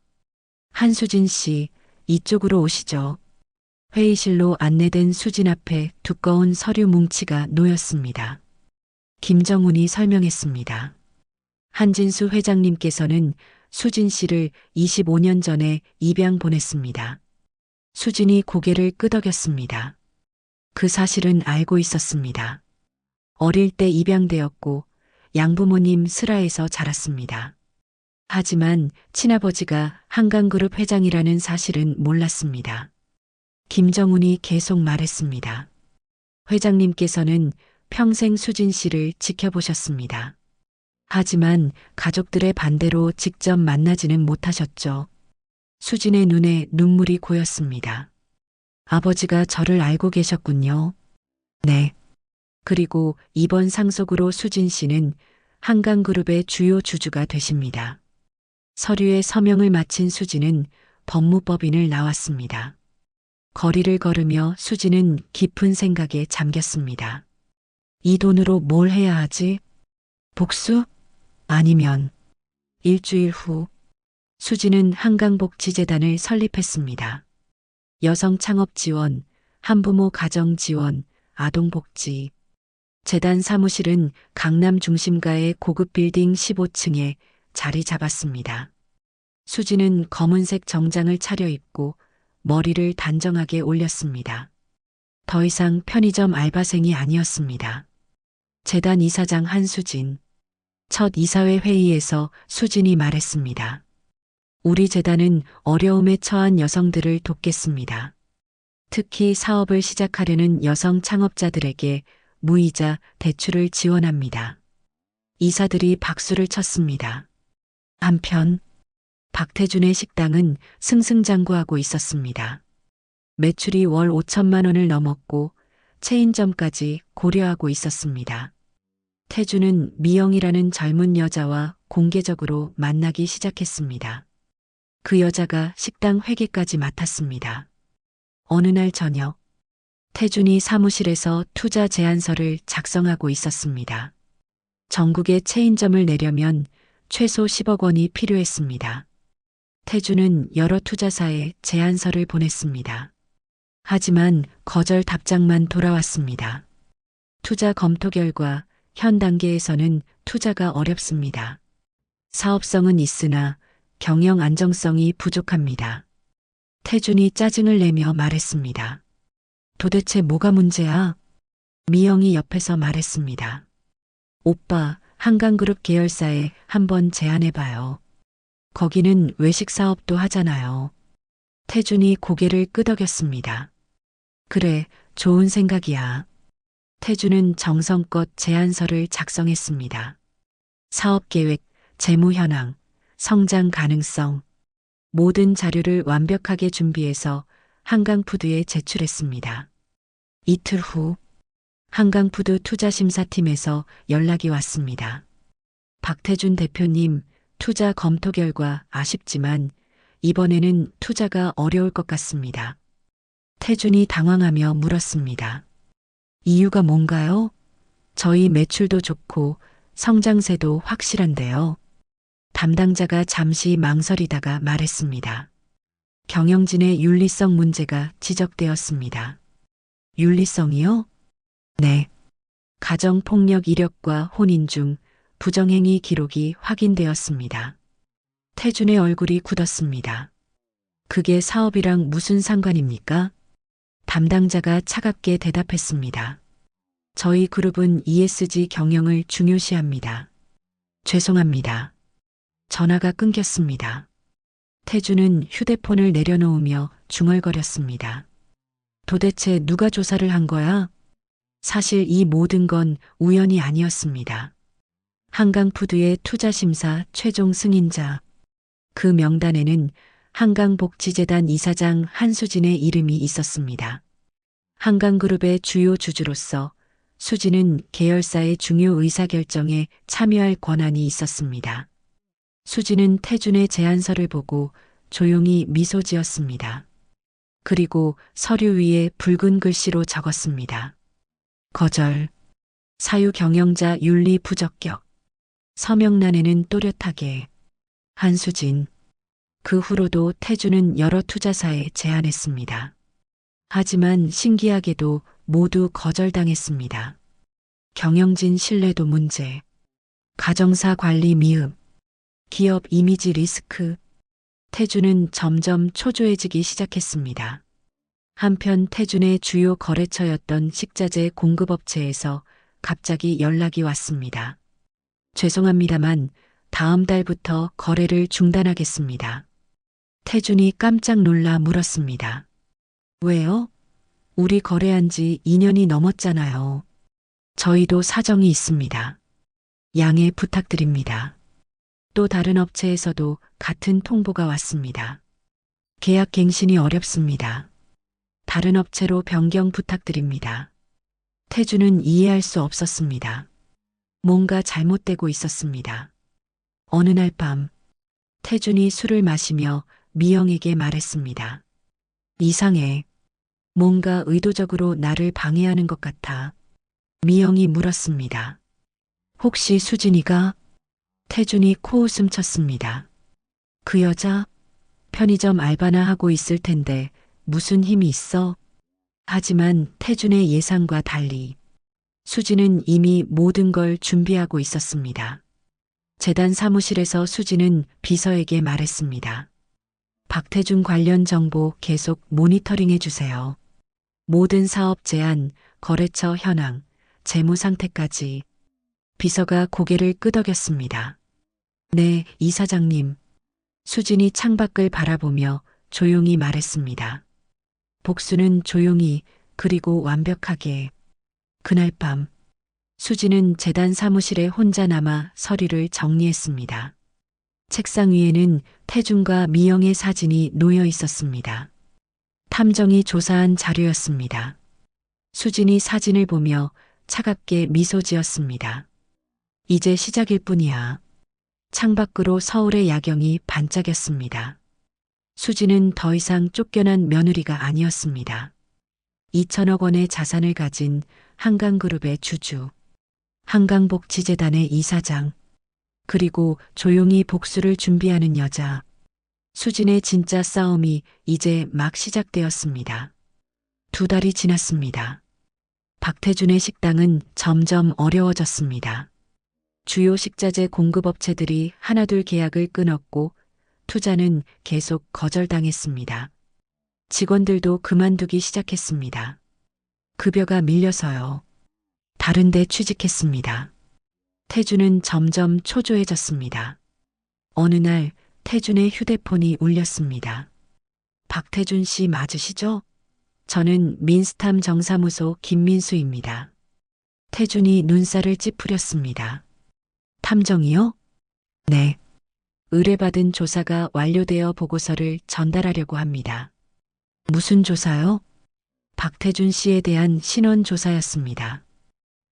한수진 씨, 이쪽으로 오시죠. 회의실로 안내된 수진 앞에 두꺼운 서류 뭉치가 놓였습니다. 김정훈이 설명했습니다. 한진수 회장님께서는 수진 씨를 25년 전에 입양 보냈습니다. 수진이 고개를 끄덕였습니다. 그 사실은 알고 있었습니다. 어릴 때 입양되었고 양부모님 슬하에서 자랐습니다. 하지만 친아버지가 한강그룹 회장이라는 사실은 몰랐습니다. 김정훈이 계속 말했습니다. 회장님께서는 평생 수진 씨를 지켜보셨습니다. 하지만 가족들의 반대로 직접 만나지는 못하셨죠. 수진의 눈에 눈물이 고였습니다. 아버지가 저를 알고 계셨군요. 네. 그리고 이번 상속으로 수진 씨는 한강그룹의 주요 주주가 되십니다. 서류에 서명을 마친 수진은 법무법인을 나왔습니다. 거리를 걸으며 수진은 깊은 생각에 잠겼습니다. 이 돈으로 뭘 해야 하지? 복수? 아니면 일주일 후 수진은 한강복지재단을 설립했습니다. 여성 창업 지원, 한부모 가정 지원, 아동복지. 재단 사무실은 강남 중심가의 고급 빌딩 15층에 자리 잡았습니다. 수진은 검은색 정장을 차려입고 머리를 단정하게 올렸습니다. 더 이상 편의점 알바생이 아니었습니다. 재단 이사장 한수진. 첫 이사회 회의에서 수진이 말했습니다. 우리 재단은 어려움에 처한 여성들을 돕겠습니다. 특히 사업을 시작하려는 여성 창업자들에게 무이자 대출을 지원합니다. 이사들이 박수를 쳤습니다. 한편 박태준의 식당은 승승장구하고 있었습니다. 매출이 월 5천만 원을 넘었고 체인점까지 고려하고 있었습니다. 태준은 미영이라는 젊은 여자와 공개적으로 만나기 시작했습니다. 그 여자가 식당 회계까지 맡았습니다. 어느 날 저녁, 태준이 사무실에서 투자 제안서를 작성하고 있었습니다. 전국에 체인점을 내려면 최소 10억 원이 필요했습니다. 태준은 여러 투자사에 제안서를 보냈습니다. 하지만 거절 답장만 돌아왔습니다. 투자 검토 결과 현 단계에서는 투자가 어렵습니다. 사업성은 있으나 경영 안정성이 부족합니다. 태준이 짜증을 내며 말했습니다. 도대체 뭐가 문제야? 미영이 옆에서 말했습니다. 오빠, 한강그룹 계열사에 한번 제안해봐요. 거기는 외식 사업도 하잖아요. 태준이 고개를 끄덕였습니다. 그래, 좋은 생각이야. 태준은 정성껏 제안서를 작성했습니다. 사업계획, 재무 현황, 성장 가능성, 모든 자료를 완벽하게 준비해서 한강푸드에 제출했습니다. 이틀 후 한강푸드 투자심사팀에서 연락이 왔습니다. 박태준 대표님, 투자 검토 결과 아쉽지만 이번에는 투자가 어려울 것 같습니다. 태준이 당황하며 물었습니다. 이유가 뭔가요? 저희 매출도 좋고 성장세도 확실한데요. 담당자가 잠시 망설이다가 말했습니다. 경영진의 윤리성 문제가 지적되었습니다. 윤리성이요? 네. 가정폭력 이력과 혼인 중 부정행위 기록이 확인되었습니다. 태준의 얼굴이 굳었습니다. 그게 사업이랑 무슨 상관입니까? 담당자가 차갑게 대답했습니다. 저희 그룹은 ESG 경영을 중요시합니다. 죄송합니다. 전화가 끊겼습니다. 태준은 휴대폰을 내려놓으며 중얼거렸습니다. 도대체 누가 조사를 한 거야? 사실 이 모든 건 우연이 아니었습니다. 한강푸드의 투자심사 최종 승인자. 그 명단에는 한강복지재단 이사장 한수진의 이름이 있었습니다. 한강그룹의 주요 주주로서 수진은 계열사의 중요 의사결정에 참여할 권한이 있었습니다. 수진은 태준의 제안서를 보고 조용히 미소 지었습니다. 그리고 서류 위에 붉은 글씨로 적었습니다. 거절. 사유 경영자 윤리 부적격. 서명란에는 또렷하게 한수진. 그 후로도 태준은 여러 투자사에 제안했습니다. 하지만 신기하게도 모두 거절당했습니다. 경영진 신뢰도 문제, 가정사 관리 미흡, 기업 이미지 리스크. 태준은 점점 초조해지기 시작했습니다. 한편 태준의 주요 거래처였던 식자재 공급업체에서 갑자기 연락이 왔습니다. 죄송합니다만 다음 달부터 거래를 중단하겠습니다. 태준이 깜짝 놀라 물었습니다. 왜요? 우리 거래한 지 2년이 넘었잖아요. 저희도 사정이 있습니다. 양해 부탁드립니다. 또 다른 업체에서도 같은 통보가 왔습니다. 계약 갱신이 어렵습니다. 다른 업체로 변경 부탁드립니다. 태준은 이해할 수 없었습니다. 뭔가 잘못되고 있었습니다. 어느 날 밤, 태준이 술을 마시며 미영에게 말했습니다. 이상해. 뭔가 의도적으로 나를 방해하는 것 같아. 미영이 물었습니다. 혹시 수진이가? 태준이 코웃음 쳤습니다. 그 여자? 편의점 알바나 하고 있을 텐데 무슨 힘이 있어? 하지만 태준의 예상과 달리 수진은 이미 모든 걸 준비하고 있었습니다. 재단 사무실에서 수진은 비서에게 말했습니다. 박태준 관련 정보 계속 모니터링해 주세요. 모든 사업 제안, 거래처 현황, 재무 상태까지. 비서가 고개를 끄덕였습니다. 네, 이사장님. 수진이 창밖을 바라보며 조용히 말했습니다. 복수는 조용히 그리고 완벽하게. 그날 밤 수진은 재단 사무실에 혼자 남아 서류를 정리했습니다. 책상 위에는 태준과 미영의 사진이 놓여 있었습니다. 탐정이 조사한 자료였습니다. 수진이 사진을 보며 차갑게 미소 지었습니다. 이제 시작일 뿐이야. 창밖으로 서울의 야경이 반짝였습니다. 수진은 더 이상 쫓겨난 며느리가 아니었습니다. 2천억 원의 자산을 가진 한강그룹의 주주, 한강복지재단의 이사장, 그리고 조용히 복수를 준비하는 여자. 수진의 진짜 싸움이 이제 막 시작되었습니다. 2달이 지났습니다. 박태준의 식당은 점점 어려워졌습니다. 주요 식자재 공급업체들이 하나둘 계약을 끊었고 투자는 계속 거절당했습니다. 직원들도 그만두기 시작했습니다. 급여가 밀려서요. 다른 데 취직했습니다. 태준은 점점 초조해졌습니다. 어느 날 태준의 휴대폰이 울렸습니다. 박태준 씨 맞으시죠? 저는 민스탐 정사무소 김민수입니다. 태준이 눈살을 찌푸렸습니다. 탐정이요? 네. 의뢰받은 조사가 완료되어 보고서를 전달하려고 합니다. 무슨 조사요? 박태준 씨에 대한 신원 조사였습니다.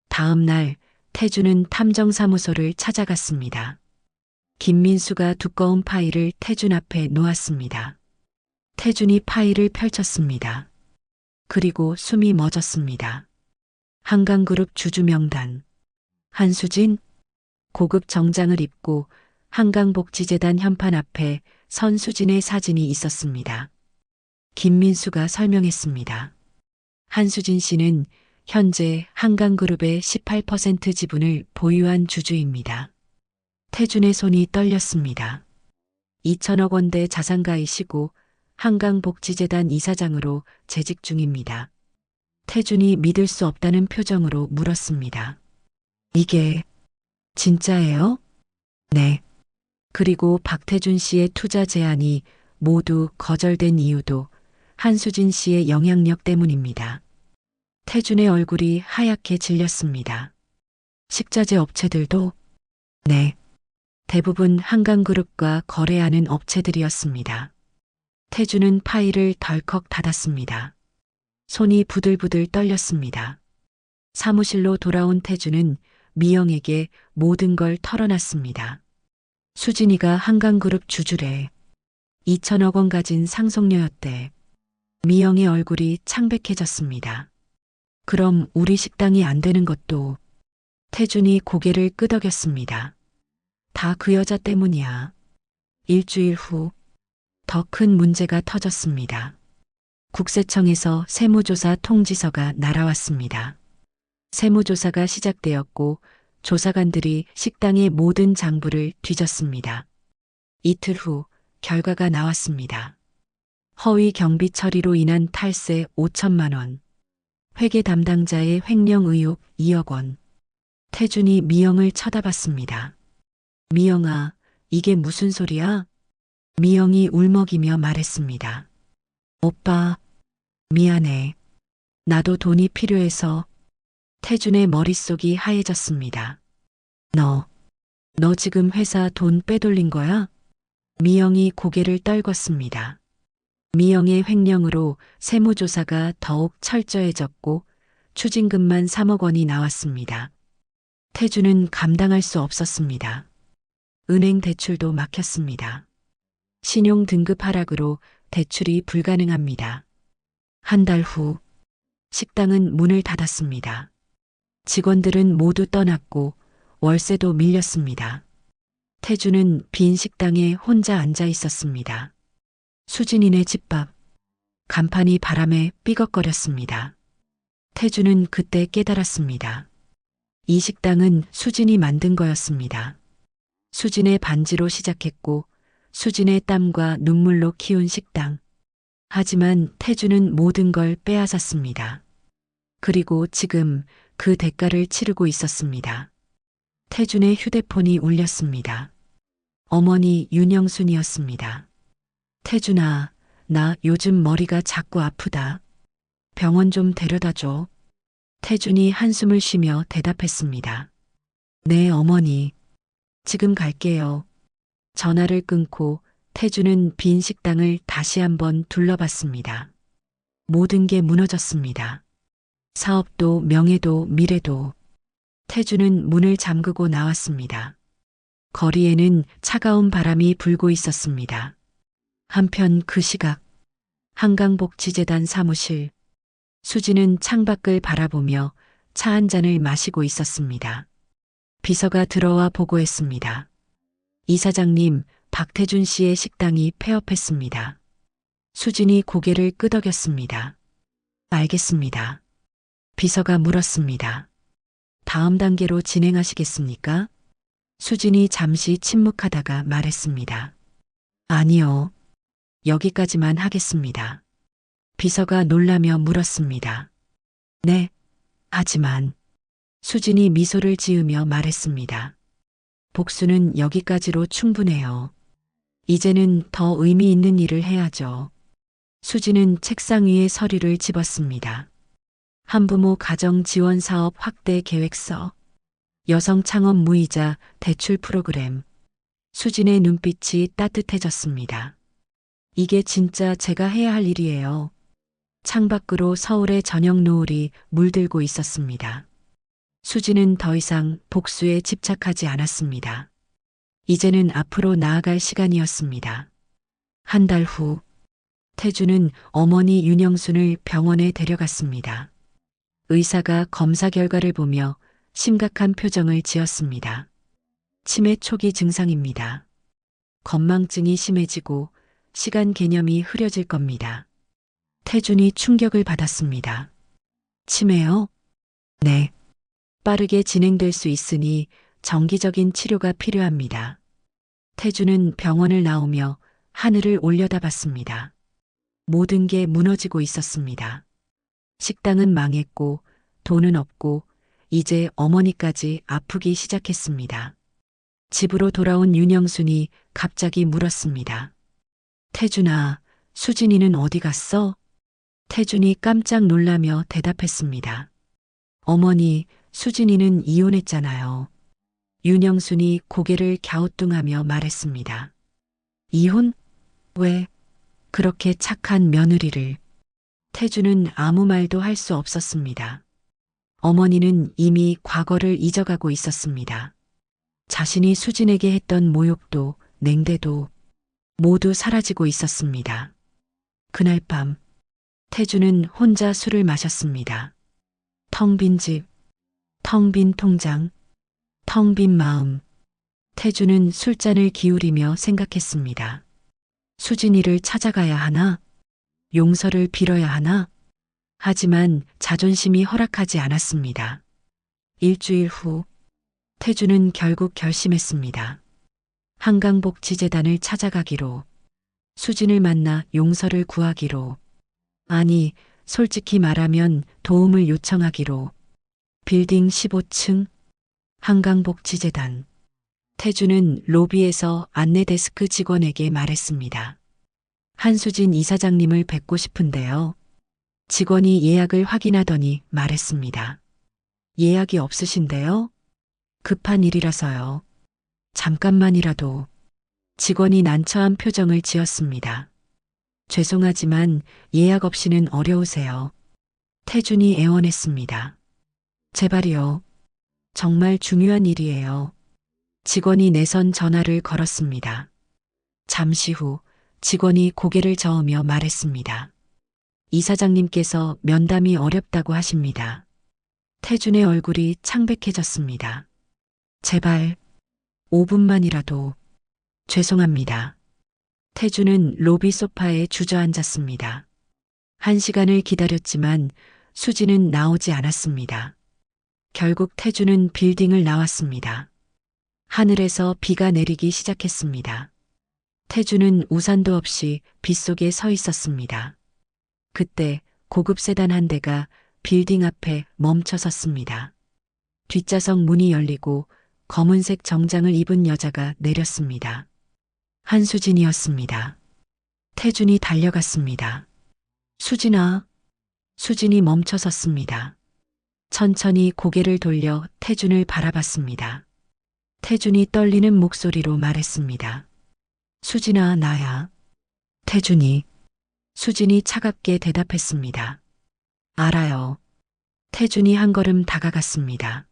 다음 날 태준은 탐정사무소를 찾아갔습니다. 김민수가 두꺼운 파일을 태준 앞에 놓았습니다. 태준이 파일을 펼쳤습니다. 그리고 숨이 멎었습니다. 한강그룹 주주 명단. 한수진, 고급 정장을 입고 한강복지재단 현판 앞에 선 수진의 사진이 있었습니다. 김민수가 설명했습니다. 한수진 씨는 현재 한강그룹의 18% 지분을 보유한 주주입니다. 태준의 손이 떨렸습니다. 2천억 원대 자산가이시고 한강복지재단 이사장으로 재직 중입니다. 태준이 믿을 수 없다는 표정으로 물었습니다. 이게 진짜예요? 네. 그리고 박태준 씨의 투자 제안이 모두 거절된 이유도 한수진 씨의 영향력 때문입니다. 태준의 얼굴이 하얗게 질렸습니다. 식자재 업체들도? 네. 대부분 한강그룹과 거래하는 업체들이었습니다. 태준은 파일을 덜컥 닫았습니다. 손이 부들부들 떨렸습니다. 사무실로 돌아온 태준은 미영에게 모든 걸 털어놨습니다. 수진이가 한강그룹 주주래. 2천억 원 가진 상속녀였대. 미영의 얼굴이 창백해졌습니다. 그럼 우리 식당이 안 되는 것도. 태준이 고개를 끄덕였습니다. 다 그 여자 때문이야. 일주일 후 더 큰 문제가 터졌습니다. 국세청에서 세무조사 통지서가 날아왔습니다. 세무조사가 시작되었고 조사관들이 식당의 모든 장부를 뒤졌습니다. 이틀 후 결과가 나왔습니다. 허위 경비 처리로 인한 탈세 5천만 원, 회계 담당자의 횡령 의혹 2억 원. 태준이 미영을 쳐다봤습니다. 미영아, 이게 무슨 소리야? 미영이 울먹이며 말했습니다. 오빠, 미안해. 나도 돈이 필요해서. 태준의 머릿속이 하얘졌습니다. 너 지금 회사 돈 빼돌린 거야? 미영이 고개를 떨궜습니다. 미영의 횡령으로 세무조사가 더욱 철저해졌고 추징금만 3억 원이 나왔습니다. 태준은 감당할 수 없었습니다. 은행 대출도 막혔습니다. 신용 등급 하락으로 대출이 불가능합니다. 한 달 후 식당은 문을 닫았습니다. 직원들은 모두 떠났고 월세도 밀렸습니다. 태준은 빈 식당에 혼자 앉아 있었습니다. 수진이네 집밥. 간판이 바람에 삐걱거렸습니다. 태준은 그때 깨달았습니다. 이 식당은 수진이 만든 거였습니다. 수진의 반지로 시작했고 수진의 땀과 눈물로 키운 식당. 하지만 태준은 모든 걸 빼앗았습니다. 그리고 지금 그 대가를 치르고 있었습니다. 태준의 휴대폰이 울렸습니다. 어머니 윤영순이었습니다. 태준아, 나 요즘 머리가 자꾸 아프다. 병원 좀 데려다줘. 태준이 한숨을 쉬며 대답했습니다. 네, 어머니. 지금 갈게요. 전화를 끊고 태준은 빈 식당을 다시 한번 둘러봤습니다. 모든 게 무너졌습니다. 사업도 명예도 미래도. 태준은 문을 잠그고 나왔습니다. 거리에는 차가운 바람이 불고 있었습니다. 한편 그 시각 한강복지재단 사무실. 수진은 창밖을 바라보며 차 한 잔을 마시고 있었습니다. 비서가 들어와 보고했습니다. 이사장님, 박태준 씨의 식당이 폐업했습니다. 수진이 고개를 끄덕였습니다. 알겠습니다. 비서가 물었습니다. 다음 단계로 진행하시겠습니까? 수진이 잠시 침묵하다가 말했습니다. 아니요. 여기까지만 하겠습니다. 비서가 놀라며 물었습니다. 네, 하지만. 수진이 미소를 지으며 말했습니다. 복수는 여기까지로 충분해요. 이제는 더 의미 있는 일을 해야죠. 수진은 책상 위에 서류를 집었습니다. 한부모 가정 지원 사업 확대 계획서, 여성 창업 무이자 대출 프로그램. 수진의 눈빛이 따뜻해졌습니다. 이게 진짜 제가 해야 할 일이에요. 창밖으로 서울의 저녁 노을이 물들고 있었습니다. 수진은 더 이상 복수에 집착하지 않았습니다. 이제는 앞으로 나아갈 시간이었습니다. 한 달 후, 태준은 어머니 윤영순을 병원에 데려갔습니다. 의사가 검사 결과를 보며 심각한 표정을 지었습니다. 치매 초기 증상입니다. 건망증이 심해지고 시간 개념이 흐려질 겁니다. 태준이 충격을 받았습니다. 치매요? 네. 빠르게 진행될 수 있으니 정기적인 치료가 필요합니다. 태준은 병원을 나오며 하늘을 올려다봤습니다. 모든 게 무너지고 있었습니다. 식당은 망했고 돈은 없고 이제 어머니까지 아프기 시작했습니다. 집으로 돌아온 윤영순이 갑자기 물었습니다. 태준아, 수진이는 어디 갔어? 태준이 깜짝 놀라며 대답했습니다. 어머니, 수진이는 이혼했잖아요. 윤영순이 고개를 갸우뚱하며 말했습니다. 이혼? 왜? 그렇게 착한 며느리를. 태준은 아무 말도 할 수 없었습니다. 어머니는 이미 과거를 잊어가고 있었습니다. 자신이 수진에게 했던 모욕도 냉대도 모두 사라지고 있었습니다. 그날 밤 태준은 혼자 술을 마셨습니다. 텅 빈 집, 텅 빈 통장, 텅 빈 마음. 태준은 술잔을 기울이며 생각했습니다. 수진이를 찾아가야 하나? 용서를 빌어야 하나? 하지만 자존심이 허락하지 않았습니다. 일주일 후 태준은 결국 결심했습니다. 한강복지재단을 찾아가기로, 수진을 만나 용서를 구하기로, 아니, 솔직히 말하면 도움을 요청하기로. 빌딩 15층 한강복지재단. 태준은 로비에서 안내데스크 직원에게 말했습니다. 한수진 이사장님을 뵙고 싶은데요. 직원이 예약을 확인하더니 말했습니다. 예약이 없으신데요? 급한 일이라서요. 잠깐만이라도. 직원이 난처한 표정을 지었습니다. 죄송하지만 예약 없이는 어려우세요. 태준이 애원했습니다. 제발이요. 정말 중요한 일이에요. 직원이 내선 전화를 걸었습니다. 잠시 후 직원이 고개를 저으며 말했습니다. 이사장님께서 면담이 어렵다고 하십니다. 태준의 얼굴이 창백해졌습니다. 제발 5분만이라도. 죄송합니다. 태준은 로비 소파에 주저앉았습니다. 1시간을 기다렸지만 수지는 나오지 않았습니다. 결국 태준은 빌딩을 나왔습니다. 하늘에서 비가 내리기 시작했습니다. 태준은 우산도 없이 빗속에 서 있었습니다. 그때 고급 세단 한 대가 빌딩 앞에 멈춰 섰습니다. 뒷좌석 문이 열리고 검은색 정장을 입은 여자가 내렸습니다. 한수진이었습니다. 태준이 달려갔습니다. 수진아. 수진이 멈춰 섰습니다. 천천히 고개를 돌려 태준을 바라봤습니다. 태준이 떨리는 목소리로 말했습니다. 수진아, 나야. 태준이. 수진이 차갑게 대답했습니다. 알아요. 태준이 한 걸음 다가갔습니다.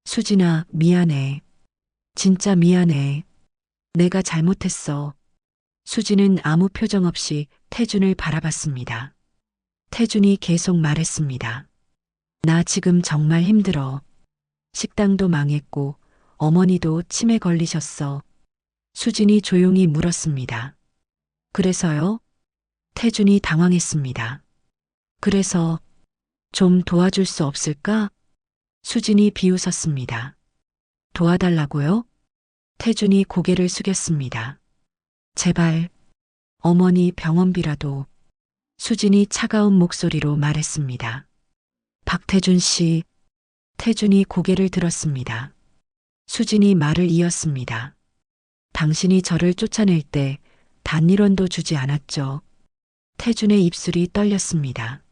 수진아, 미안해. 진짜 미안해. 내가 잘못했어. 수진은 아무 표정 없이 태준을 바라봤습니다. 태준이 계속 말했습니다. 나 지금 정말 힘들어. 식당도 망했고 어머니도 치매 걸리셨어. 수진이 조용히 물었습니다. 그래서요? 태준이 당황했습니다. 그래서 좀 도와줄 수 없을까? 수진이 비웃었습니다. 도와달라고요? 태준이 고개를 숙였습니다. 제발, 어머니 병원비라도. 수진이 차가운 목소리로 말했습니다. 박태준 씨. 태준이 고개를 들었습니다. 수진이 말을 이었습니다. 당신이 저를 쫓아낼 때 단일원도 주지 않았죠. 태준의 입술이 떨렸습니다.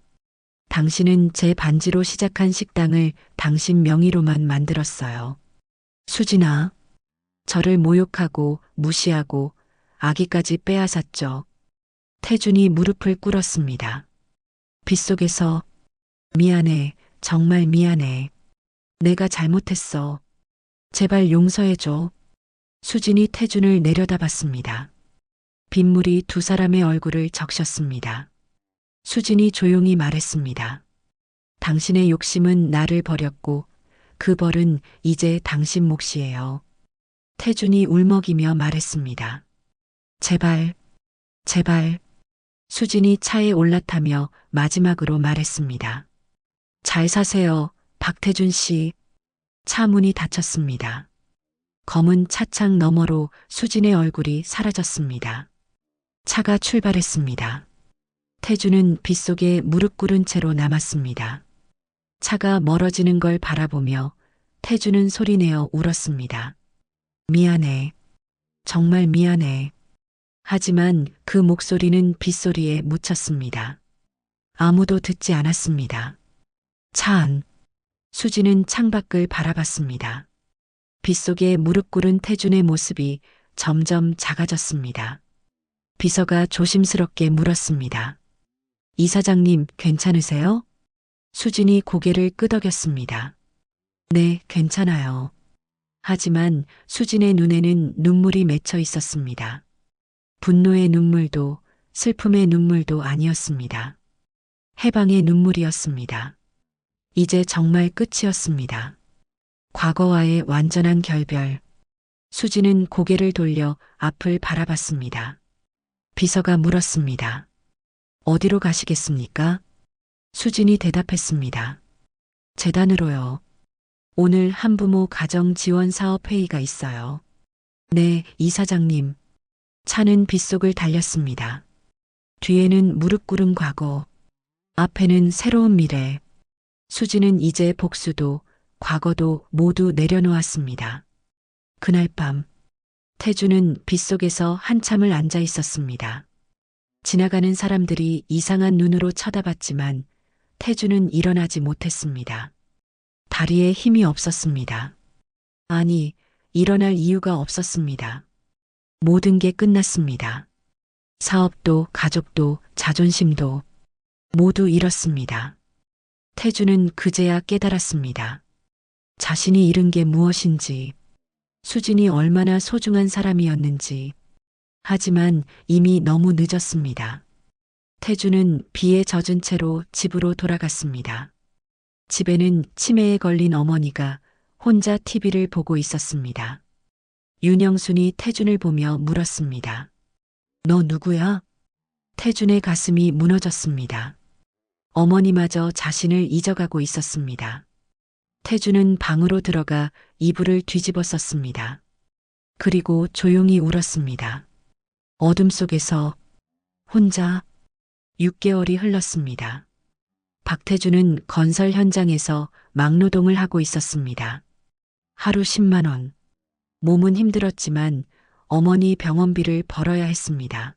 당신은 제 반지로 시작한 식당을 당신 명의로만 만들었어요. 수진아, 저를 모욕하고 무시하고 아기까지 빼앗았죠. 태준이 무릎을 꿇었습니다. 빗속에서 미안해, 정말 미안해. 내가 잘못했어. 제발 용서해줘. 수진이 태준을 내려다봤습니다. 빗물이 두 사람의 얼굴을 적셨습니다. 수진이 조용히 말했습니다. 당신의 욕심은 나를 버렸고 그 벌은 이제 당신 몫이에요. 태준이 울먹이며 말했습니다. 제발, 제발. 수진이 차에 올라타며 마지막으로 말했습니다. 잘 사세요, 박태준 씨. 차 문이 닫혔습니다. 검은 차창 너머로 수진의 얼굴이 사라졌습니다. 차가 출발했습니다. 태준은 빗속에 무릎 꿇은 채로 남았습니다. 차가 멀어지는 걸 바라보며 태준은 소리내어 울었습니다. 미안해. 정말 미안해. 하지만 그 목소리는 빗소리에 묻혔습니다. 아무도 듣지 않았습니다. 차 안. 수지는 창밖을 바라봤습니다. 빗속에 무릎 꿇은 태준의 모습이 점점 작아졌습니다. 비서가 조심스럽게 물었습니다. 이사장님, 괜찮으세요? 수진이 고개를 끄덕였습니다. 네, 괜찮아요. 하지만 수진의 눈에는 눈물이 맺혀 있었습니다. 분노의 눈물도 슬픔의 눈물도 아니었습니다. 해방의 눈물이었습니다. 이제 정말 끝이었습니다. 과거와의 완전한 결별. 수진은 고개를 돌려 앞을 바라봤습니다. 비서가 물었습니다. 어디로 가시겠습니까? 수진이 대답했습니다. 재단으로요. 오늘 한부모 가정 지원 사업 회의가 있어요. 네, 이사장님. 차는 빗속을 달렸습니다. 뒤에는 무릎 꿇은 과거, 앞에는 새로운 미래. 수지는 이제 복수도 과거도 모두 내려놓았습니다. 그날 밤 태준은 빗속에서 한참을 앉아 있었습니다. 지나가는 사람들이 이상한 눈으로 쳐다봤지만 태준은 일어나지 못했습니다. 다리에 힘이 없었습니다. 아니, 일어날 이유가 없었습니다. 모든 게 끝났습니다. 사업도 가족도 자존심도 모두 잃었습니다. 태준은 그제야 깨달았습니다. 자신이 잃은 게 무엇인지, 수진이 얼마나 소중한 사람이었는지. 하지만 이미 너무 늦었습니다. 태준은 비에 젖은 채로 집으로 돌아갔습니다. 집에는 치매에 걸린 어머니가 혼자 TV를 보고 있었습니다. 윤영순이 태준을 보며 물었습니다. 너 누구야? 태준의 가슴이 무너졌습니다. 어머니마저 자신을 잊어가고 있었습니다. 태준은 방으로 들어가 이불을 뒤집어 썼습니다. 그리고 조용히 울었습니다. 어둠 속에서 혼자 6개월이 흘렀습니다. 박태준은 건설 현장에서 막노동을 하고 있었습니다. 하루 10만 원. 몸은 힘들었지만 어머니 병원비를 벌어야 했습니다.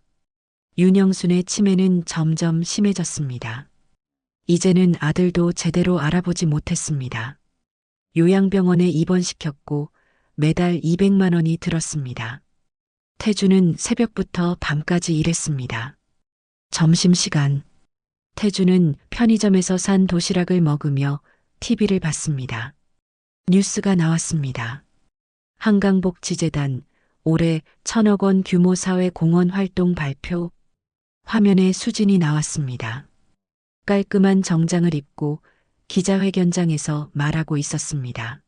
윤영순의 치매는 점점 심해졌습니다. 이제는 아들도 제대로 알아보지 못했습니다. 요양병원에 입원시켰고 매달 200만 원이 들었습니다. 태준은 새벽부터 밤까지 일했습니다. 점심시간. 태준은 편의점에서 산 도시락을 먹으며 TV를 봤습니다. 뉴스가 나왔습니다. 한강복지재단 올해 1,000억 원 규모 사회공헌 활동 발표. 화면에 수진이 나왔습니다. 깔끔한 정장을 입고 기자회견장에서 말하고 있었습니다.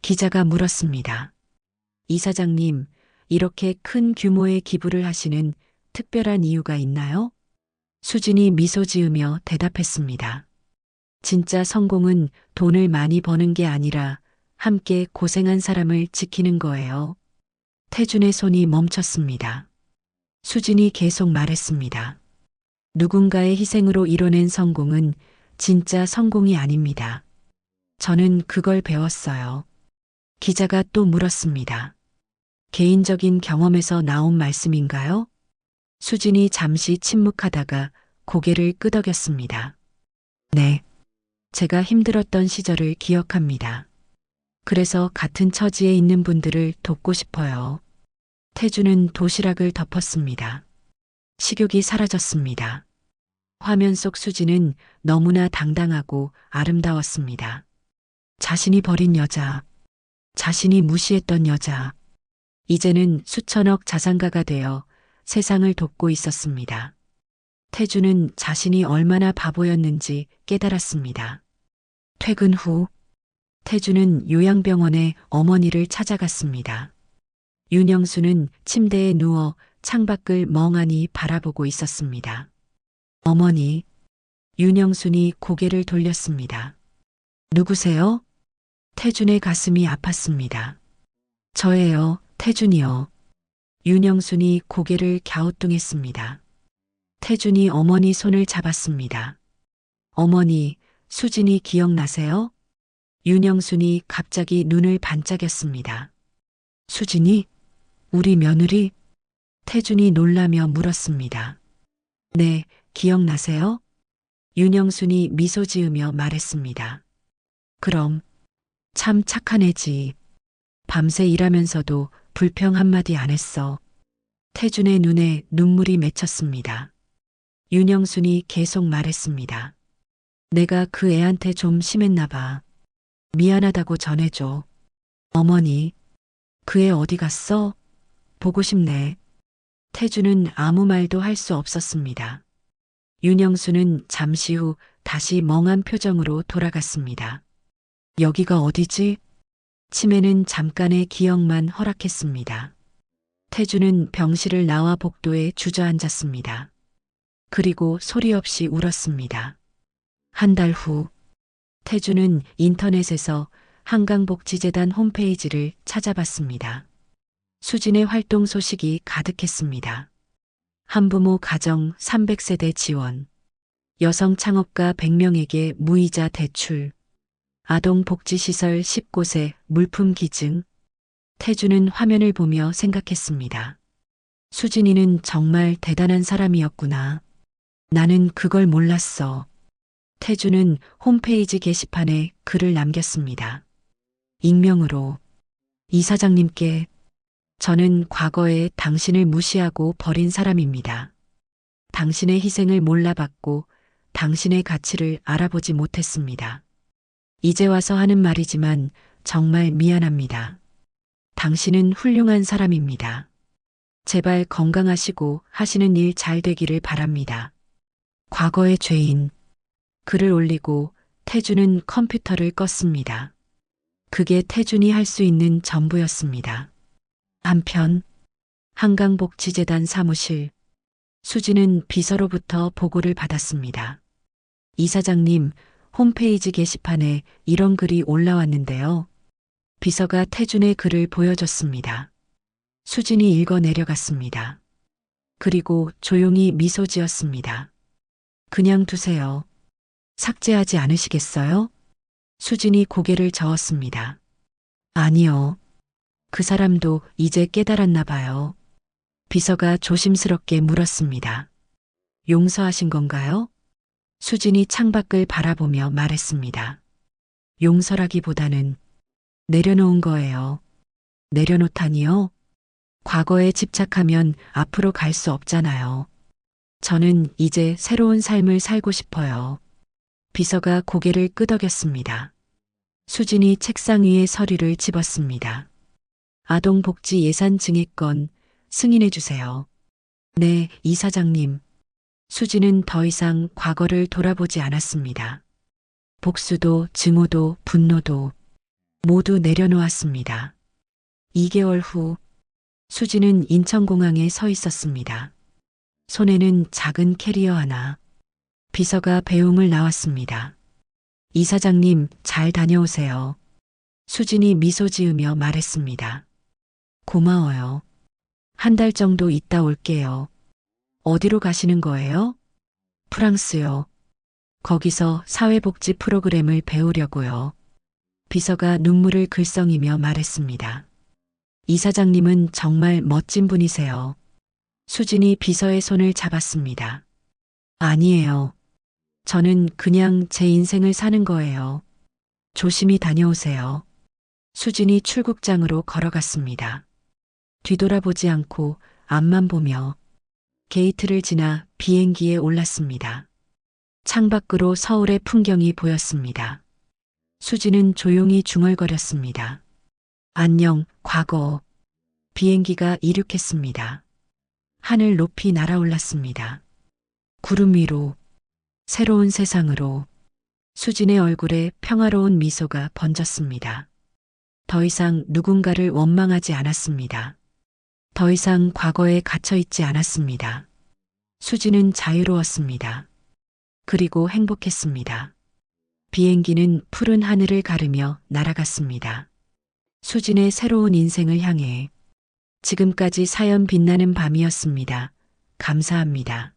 기자가 물었습니다. 이사장님, 이렇게 큰 규모의 기부를 하시는 특별한 이유가 있나요? 수진이 미소 지으며 대답했습니다. 진짜 성공은 돈을 많이 버는 게 아니라 함께 고생한 사람을 지키는 거예요. 태준의 손이 멈췄습니다. 수진이 계속 말했습니다. 누군가의 희생으로 이뤄낸 성공은 진짜 성공이 아닙니다. 저는 그걸 배웠어요. 기자가 또 물었습니다. 개인적인 경험에서 나온 말씀인가요? 수진이 잠시 침묵하다가 고개를 끄덕였습니다. 네. 제가 힘들었던 시절을 기억합니다. 그래서 같은 처지에 있는 분들을 돕고 싶어요. 태준은 도시락을 덮었습니다. 식욕이 사라졌습니다. 화면 속 수지는 너무나 당당하고 아름다웠습니다. 자신이 버린 여자, 자신이 무시했던 여자, 이제는 수천억 자산가가 되어 세상을 돕고 있었습니다. 태준은 자신이 얼마나 바보였는지 깨달았습니다. 퇴근 후 태주는 요양병원에 어머니를 찾아갔습니다. 윤영수는 침대에 누워 창밖을 멍하니 바라보고 있었습니다. 어머니, 윤영순이 고개를 돌렸습니다. 누구세요? 태준의 가슴이 아팠습니다. 저예요, 태준이요. 윤영순이 고개를 갸우뚱했습니다. 태준이 어머니 손을 잡았습니다. 어머니, 수진이 기억나세요? 윤영순이 갑자기 눈을 반짝였습니다. 수진이? 우리 며느리? 태준이 놀라며 물었습니다. 네, 기억나세요? 윤영순이 미소 지으며 말했습니다. 그럼 참 착한 애지. 밤새 일하면서도 불평 한마디 안 했어. 태준의 눈에 눈물이 맺혔습니다. 윤영순이 계속 말했습니다. 내가 그 애한테 좀 심했나 봐. 미안하다고 전해줘. 어머니, 그 애 어디 갔어? 보고 싶네. 태준은 아무 말도 할 수 없었습니다. 윤영수는 잠시 후 다시 멍한 표정으로 돌아갔습니다. 여기가 어디지? 치매는 잠깐의 기억만 허락했습니다. 태준은 병실을 나와 복도에 주저앉았습니다. 그리고 소리 없이 울었습니다. 한 달 후, 태준은 인터넷에서 한강복지재단 홈페이지를 찾아봤습니다. 수진의 활동 소식이 가득했습니다. 한부모 가정 300세대 지원, 여성 창업가 100명에게 무이자 대출, 아동복지시설 10곳에 물품 기증. 태준은 화면을 보며 생각했습니다. 수진이는 정말 대단한 사람이었구나. 나는 그걸 몰랐어. 태준은 홈페이지 게시판에 글을 남겼습니다. 익명으로 이사장님께 저는 과거에 당신을 무시하고 버린 사람입니다. 당신의 희생을 몰라봤고 당신의 가치를 알아보지 못했습니다. 이제 와서 하는 말이지만 정말 미안합니다. 당신은 훌륭한 사람입니다. 제발 건강하시고 하시는 일 잘 되기를 바랍니다. 과거의 죄인. 글을 올리고 태준은 컴퓨터를 껐습니다. 그게 태준이 할 수 있는 전부였습니다. 한편 한강복지재단 사무실. 수진은 비서로부터 보고를 받았습니다. 이사장님, 홈페이지 게시판에 이런 글이 올라왔는데요. 비서가 태준의 글을 보여줬습니다. 수진이 읽어 내려갔습니다. 그리고 조용히 미소 지었습니다. 그냥 두세요. 삭제하지 않으시겠어요? 수진이 고개를 저었습니다. 아니요. 그 사람도 이제 깨달았나 봐요. 비서가 조심스럽게 물었습니다. 용서하신 건가요? 수진이 창밖을 바라보며 말했습니다. 용서라기보다는 내려놓은 거예요. 내려놓다니요? 과거에 집착하면 앞으로 갈 수 없잖아요. 저는 이제 새로운 삶을 살고 싶어요. 비서가 고개를 끄덕였습니다. 수진이 책상 위에 서류를 집었습니다. 아동복지 예산 증액건 승인해 주세요. 네, 이사장님. 수진은 더 이상 과거를 돌아보지 않았습니다. 복수도 증오도 분노도 모두 내려놓았습니다. 2개월 후 수진은 인천공항에 서 있었습니다. 손에는 작은 캐리어 하나. 비서가 배웅을 나왔습니다. 이사장님, 잘 다녀오세요. 수진이 미소 지으며 말했습니다. 고마워요. 한 달 정도 있다 올게요. 어디로 가시는 거예요? 프랑스요. 거기서 사회복지 프로그램을 배우려고요. 비서가 눈물을 글썽이며 말했습니다. 이사장님은 정말 멋진 분이세요. 수진이 비서의 손을 잡았습니다. 아니에요. 저는 그냥 제 인생을 사는 거예요. 조심히 다녀오세요. 수진이 출국장으로 걸어갔습니다. 뒤돌아보지 않고 앞만 보며 게이트를 지나 비행기에 올랐습니다. 창밖으로 서울의 풍경이 보였습니다. 수진은 조용히 중얼거렸습니다. 안녕, 과거. 비행기가 이륙했습니다. 하늘 높이 날아올랐습니다. 구름 위로, 새로운 세상으로. 수진의 얼굴에 평화로운 미소가 번졌습니다. 더 이상 누군가를 원망하지 않았습니다. 더 이상 과거에 갇혀 있지 않았습니다. 수진은 자유로웠습니다. 그리고 행복했습니다. 비행기는 푸른 하늘을 가르며 날아갔습니다. 수진의 새로운 인생을 향해. 지금까지 사연 빛나는 밤이었습니다. 감사합니다.